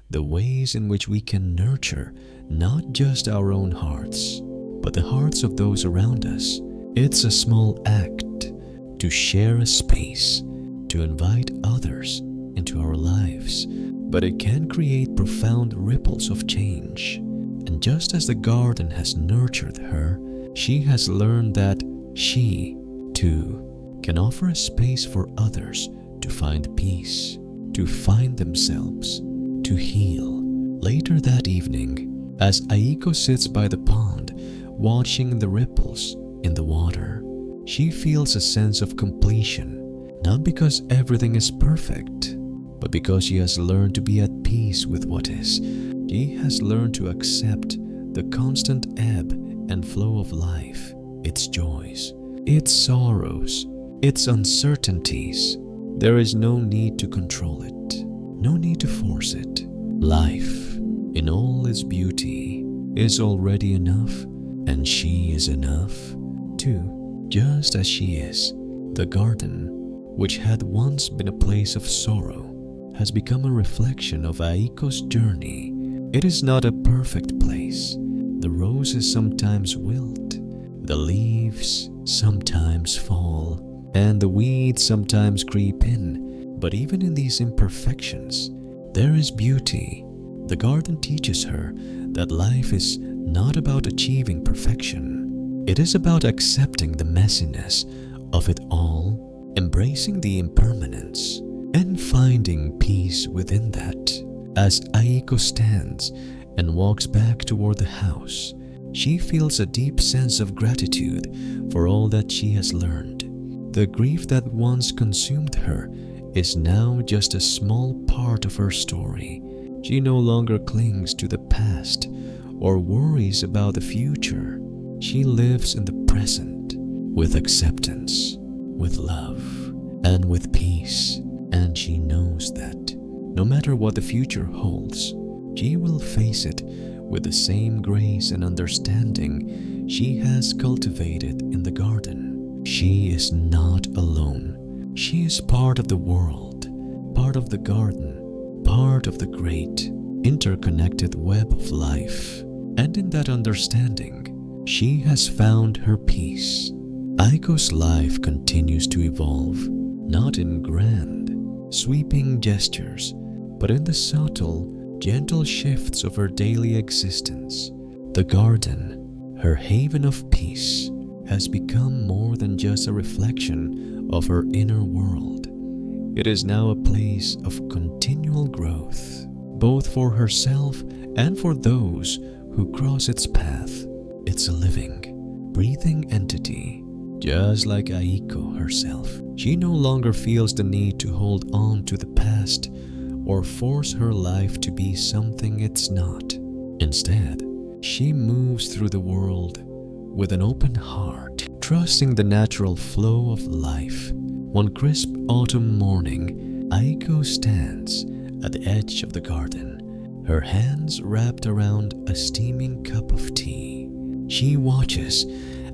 the ways in which we can nurture not just our own hearts, but the hearts of those around us. It's a small act to share a space, to invite others into our lives, but it can create profound ripples of change. And just as the garden has nurtured her, she has learned that she, too, can offer a space for others to find peace, to find themselves, to heal. Later that evening, as Aiko sits by the pond, watching the ripples in the water, she feels a sense of completion, not because everything is perfect, but because she has learned to be at peace with what is. She has learned to accept the constant ebb and flow of life, its joys, its sorrows, its uncertainties. There is no need to control it, no need to force it. Life, in all its beauty, is already enough, and she is enough, too, just as she is. The garden, which had once been a place of sorrow, has become a reflection of Aiko's journey. It is not a perfect place. The roses sometimes wilt, the leaves sometimes fall, and the weeds sometimes creep in. But even in these imperfections, there is beauty. The garden teaches her that life is not about achieving perfection. It is about accepting the messiness of it all, embracing the impermanence, and finding peace within that. As Aiko stands and walks back toward the house, she feels a deep sense of gratitude for all that she has learned. The grief that once consumed her is now just a small part of her story. She no longer clings to the past or worries about the future. She lives in the present with acceptance, with love, and with peace. And she knows that no matter what the future holds, she will face it with the same grace and understanding she has cultivated in the garden. She is not alone. She is part of the world, part of the garden, part of the great, interconnected web of life. And in that understanding, she has found her peace. Aiko's life continues to evolve, not in grand, sweeping gestures, but in the subtle, gentle shifts of her daily existence. The garden, her haven of peace, has become more than just a reflection of her inner world. It is now a place of continual growth, both for herself and for those who cross its path. It's a living, breathing entity, just like Aiko herself. She no longer feels the need to hold on to the past or force her life to be something it's not. Instead, she moves through the world with an open heart, trusting the natural flow of life. One crisp autumn morning, Aiko stands at the edge of the garden, her hands wrapped around a steaming cup of tea. She watches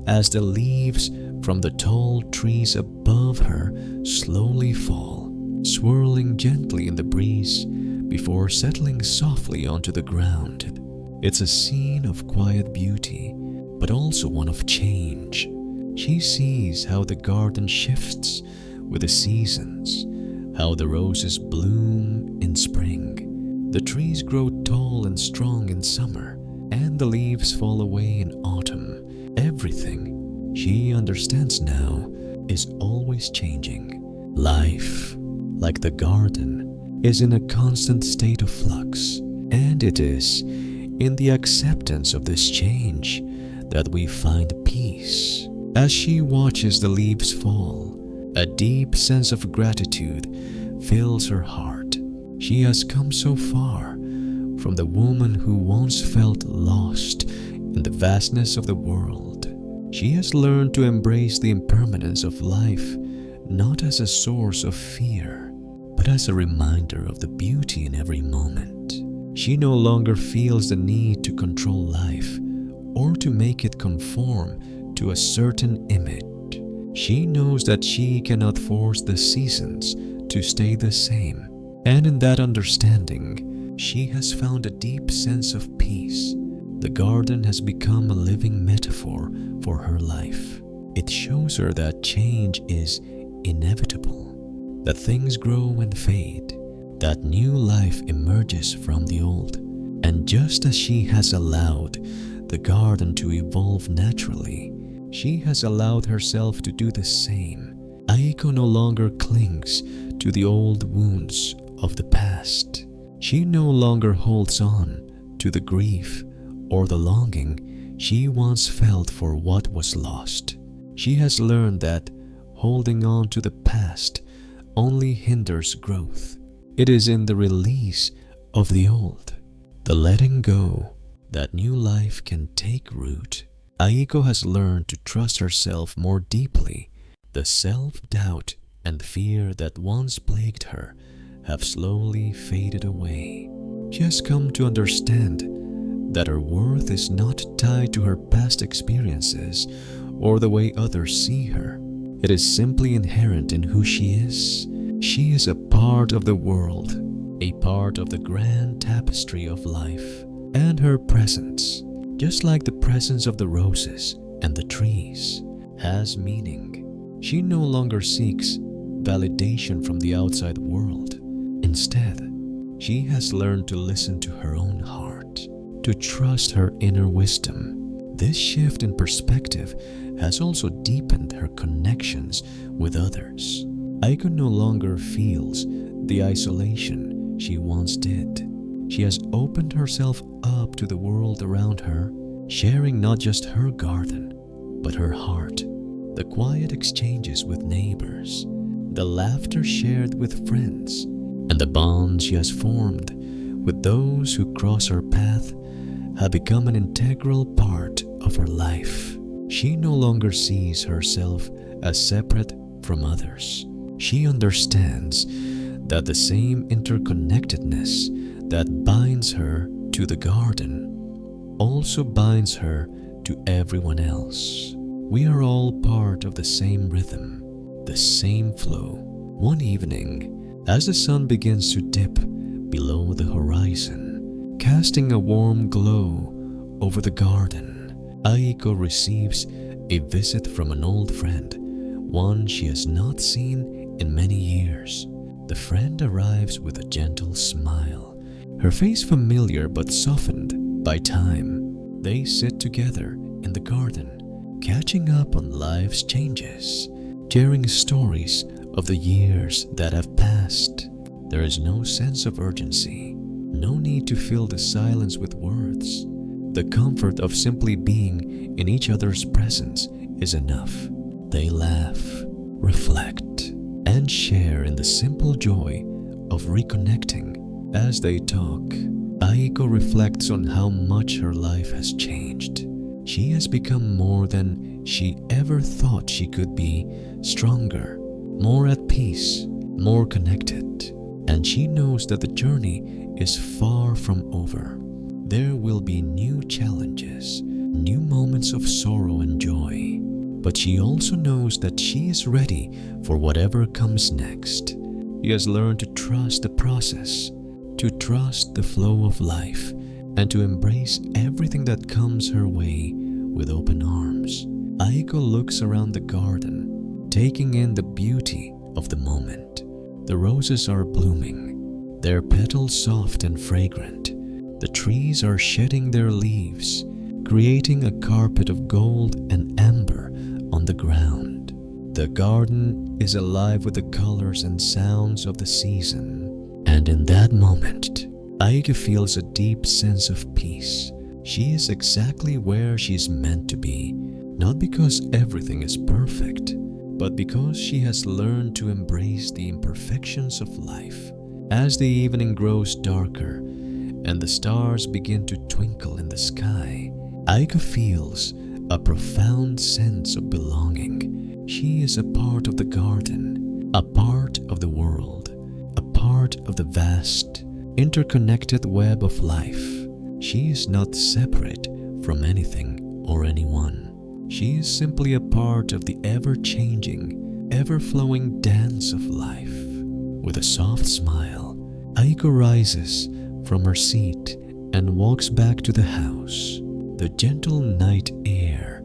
as the leaves from the tall trees above her slowly fall, swirling gently in the breeze before settling softly onto the ground. It's a scene of quiet beauty, but also one of change. She sees how the garden shifts with the seasons, how the roses bloom in spring, the trees grow tall and strong in summer, and the leaves fall away in autumn. Everything, she understands now, is always changing. Life, like the garden, is in a constant state of flux, and it is in the acceptance of this change that we find peace. As she watches the leaves fall, a deep sense of gratitude fills her heart. She has come so far from the woman who once felt lost in the vastness of the world. She has learned to embrace the impermanence of life, not as a source of fear, but as a reminder of the beauty in every moment. She no longer feels the need to control life or to make it conform to a certain image. She knows that she cannot force the seasons to stay the same, and in that understanding, she has found a deep sense of peace. The garden has become a living metaphor for her life. It shows her that change is inevitable, that things grow and fade, that new life emerges from the old. And just as she has allowed the garden to evolve naturally, she has allowed herself to do the same. Aiko no longer clings to the old wounds of the past. She no longer holds on to the grief or the longing she once felt for what was lost. She has learned that holding on to the past only hinders growth. It is in the release of the old, the letting go, that new life can take root. Aiko has learned to trust herself more deeply. The self-doubt and fear that once plagued her have slowly faded away. She has come to understand that her worth is not tied to her past experiences or the way others see her. It is simply inherent in who she is. She is a part of the world, a part of the grand tapestry of life, and her presence, just like the presence of the roses and the trees, has meaning. She no longer seeks validation from the outside world. Instead, she has learned to listen to her own heart, to trust her inner wisdom. This shift in perspective has also deepened her connections with others. Aiko no longer feels the isolation she once did. She has opened herself up to the world around her, sharing not just her garden, but her heart. The quiet exchanges with neighbors, the laughter shared with friends, and the bonds she has formed with those who cross her path have become an integral part of her life. She no longer sees herself as separate from others. She understands that the same interconnectedness that binds her to the garden also binds her to everyone else. We are all part of the same rhythm, the same flow. One evening, as the sun begins to dip below the horizon, casting a warm glow over the garden, Aiko receives a visit from an old friend, one she has not seen in many years. The friend arrives with a gentle smile, her face familiar but softened by time. They sit together in the garden, catching up on life's changes, sharing stories of the years that have passed. There is no sense of urgency, no need to fill the silence with words. The comfort of simply being in each other's presence is enough. They laugh, reflect, and share in the simple joy of reconnecting. As they talk, Aiko reflects on how much her life has changed. She has become more than she ever thought she could be, stronger, more at peace, more connected. And she knows that the journey is far from over. There will be new challenges, new moments of sorrow and joy. But she also knows that she is ready for whatever comes next. She has learned to trust the process, to trust the flow of life, and to embrace everything that comes her way with open arms. Aiko looks around the garden, taking in the beauty of the moment. The roses are blooming, their petals soft and fragrant. The trees are shedding their leaves, creating a carpet of gold and amber on the ground. The garden is alive with the colors and sounds of the season. And in that moment, Aiko feels a deep sense of peace. She is exactly where she is meant to be, not because everything is perfect, but because she has learned to embrace the imperfections of life. As the evening grows darker and the stars begin to twinkle in the sky, Aiko feels a profound sense of belonging. She is a part of the garden, a part of the world, a part of the vast, interconnected web of life. She is not separate from anything or anyone. She is simply a part of the ever-changing, ever-flowing dance of life. With a soft smile, Aiko rises from her seat and walks back to the house, the gentle night air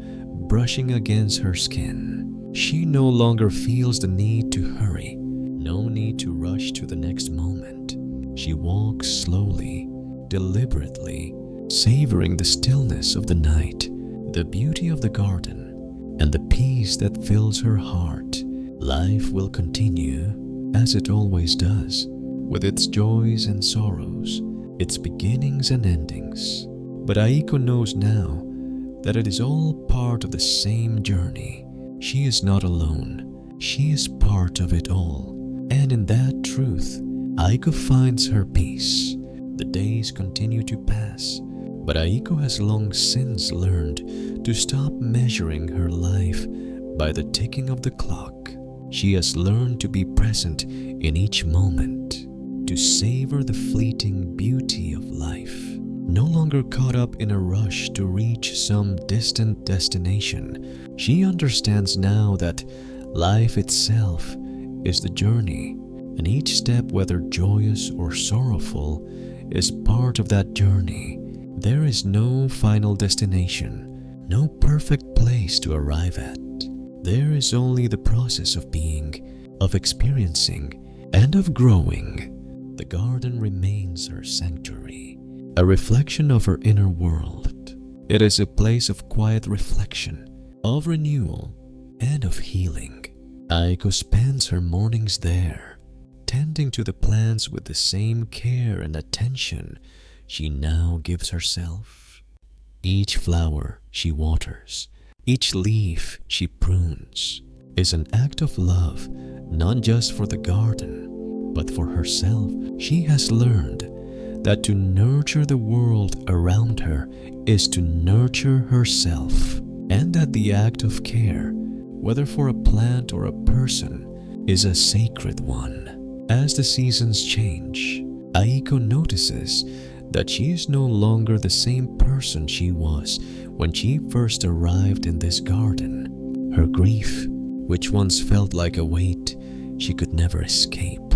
brushing against her skin. She no longer feels the need to hurry, no need to rush to the next moment. She walks slowly, deliberately, savoring the stillness of the night, the beauty of the garden, and the peace that fills her heart. Life will continue as it always does, with its joys and sorrows, its beginnings and endings. But Aiko knows now that it is all part of the same journey. She is not alone. She is part of it all. And in that truth, Aiko finds her peace. The days continue to pass, but Aiko has long since learned to stop measuring her life by the ticking of the clock. She has learned to be present in each moment, to savor the fleeting beauty of life. No longer caught up in a rush to reach some distant destination, she understands now that life itself is the journey, and each step, whether joyous or sorrowful, is part of that journey. There is no final destination, no perfect place to arrive at. There is only the process of being, of experiencing, and of growing. The garden remains her sanctuary, a reflection of her inner world. It is a place of quiet reflection, of renewal, and of healing. Aiko spends her mornings there, tending to the plants with the same care and attention she now gives herself. Each flower she waters, each leaf she prunes, is an act of love, not just for the garden, but for herself. She has learned that to nurture the world around her is to nurture herself, and that the act of care, whether for a plant or a person, is a sacred one. As the seasons change, Aiko notices that she is no longer the same person she was when she first arrived in this garden. Her grief, which once felt like a weight she could never escape,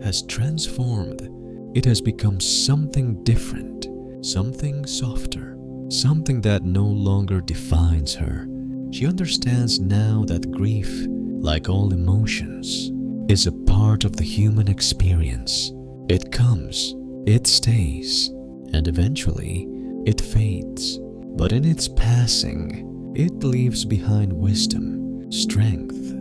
has transformed. It has become something different, something softer, something that no longer defines her. She understands now that grief, like all emotions, is a part of the human experience. It comes, it stays, and eventually it fades. But in its passing, it leaves behind wisdom, strength,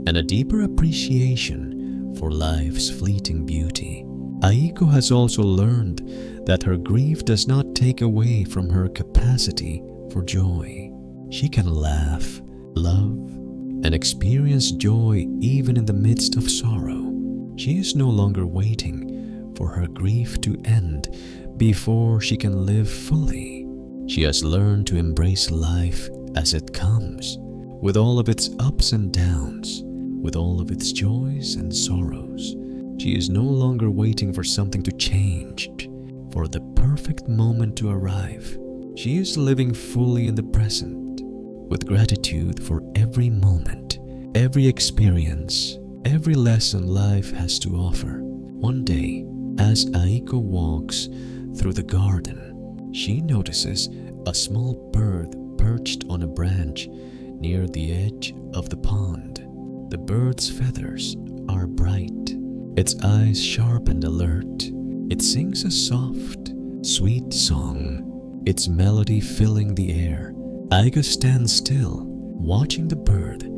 and a deeper appreciation for life's fleeting beauty. Aiko has also learned that her grief does not take away from her capacity for joy. She can laugh, love, and experience joy even in the midst of sorrow. She is no longer waiting for her grief to end before she can live fully. She has learned to embrace life as it comes, with all of its ups and downs, with all of its joys and sorrows. She is no longer waiting for something to change, for the perfect moment to arrive. She is living fully in the present, with gratitude for every moment, every experience, every lesson life has to offer. One day, as Aiko walks through the garden, she notices a small bird perched on a branch near the edge of the pond. The bird's feathers are bright, its eyes sharp and alert. It sings a soft, sweet song, its melody filling the air. Aiko stands still, watching the bird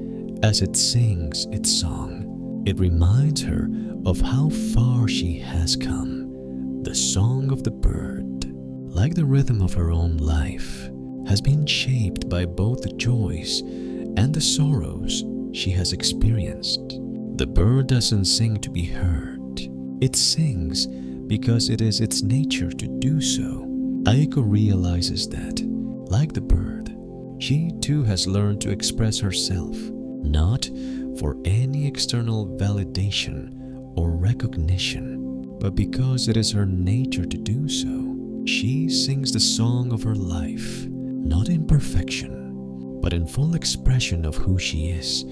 as it sings its song. It reminds her of how far she has come. The song of the bird, like the rhythm of her own life, has been shaped by both the joys and the sorrows she has experienced. The bird doesn't sing to be heard. It sings because it is its nature to do so. Aiko realizes that, like the bird, she too has learned to express herself, not for any external validation or recognition, but because it is her nature to do so. She sings the song of her life, not in perfection, but in full expression of who she is.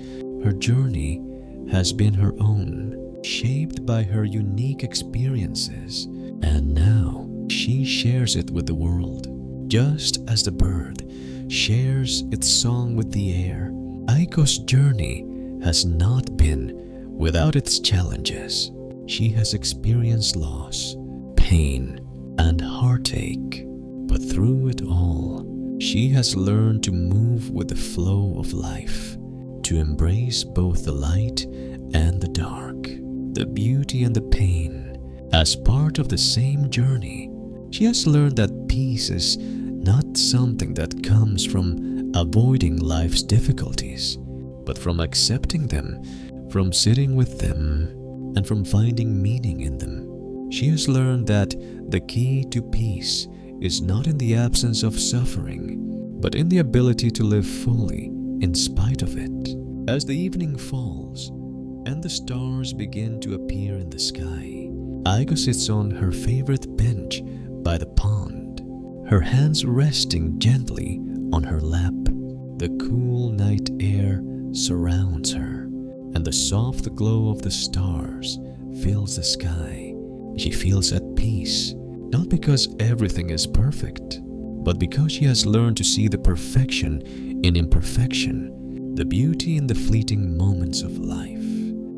Her journey has been her own, shaped by her unique experiences, and now she shares it with the world. Just as the bird shares its song with the air, Aiko's journey has not been without its challenges. She has experienced loss, pain, and heartache, but through it all, she has learned to move with the flow of life, to embrace both the light and the dark, the beauty and the pain. As part of the same journey, she has learned that peace is not something that comes from avoiding life's difficulties, but from accepting them, from sitting with them, and from finding meaning in them. She has learned that the key to peace is not in the absence of suffering, but in the ability to live fully in spite of it. As the evening falls and the stars begin to appear in the sky, Aiko sits on her favorite bench by the pond, her hands resting gently on her lap. The cool night air surrounds her, and the soft glow of the stars fills the sky. She feels at peace, not because everything is perfect, but because she has learned to see the perfection in imperfection, the beauty in the fleeting moments of life.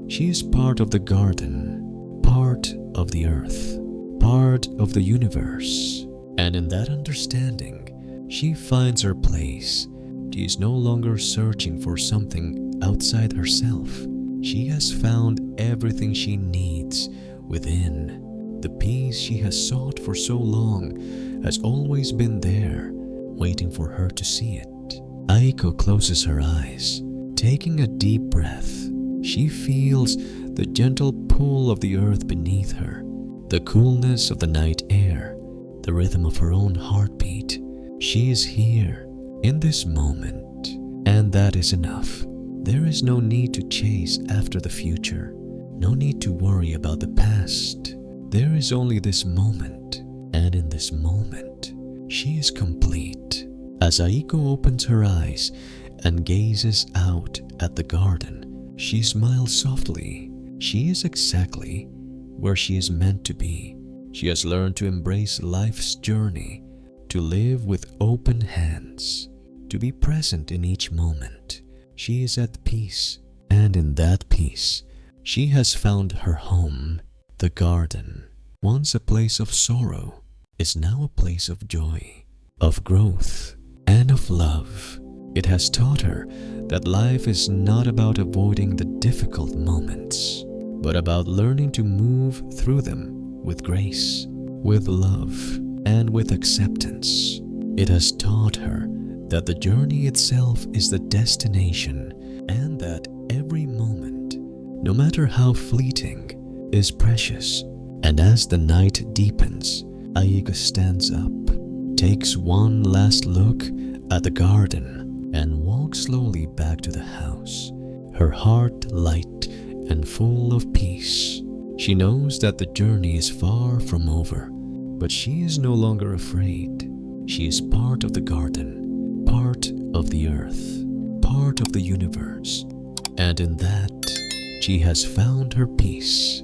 She is part of the garden, part of the earth, part of the universe, and in that understanding, she finds her place. She is no longer searching for something outside herself. She has found everything she needs within. The peace she has sought for so long has always been there, waiting for her to see it. Aiko closes her eyes, taking a deep breath. She feels the gentle pull of the earth beneath her, the coolness of the night air, the rhythm of her own heartbeat. She is here, in this moment, and that is enough. There is no need to chase after the future, no need to worry about the past. There is only this moment, and in this moment, she is complete. As Aiko opens her eyes and gazes out at the garden, she smiles softly. She is exactly where she is meant to be. She has learned to embrace life's journey, to live with open hands, to be present in each moment. She is at peace, and in that peace, she has found her home. The garden, once a place of sorrow, is now a place of joy, of growth, and of love. It has taught her that life is not about avoiding the difficult moments, but about learning to move through them with grace, with love, and with acceptance. It has taught her that the journey itself is the destination, and that every moment, no matter how fleeting, is precious. And as the night deepens, Aika stands up, takes one last look at the garden, and walks slowly back to the house, her heart light and full of peace. She knows that the journey is far from over, but she is no longer afraid. She is part of the garden, part of the earth, part of the universe, and in that, she has found her peace.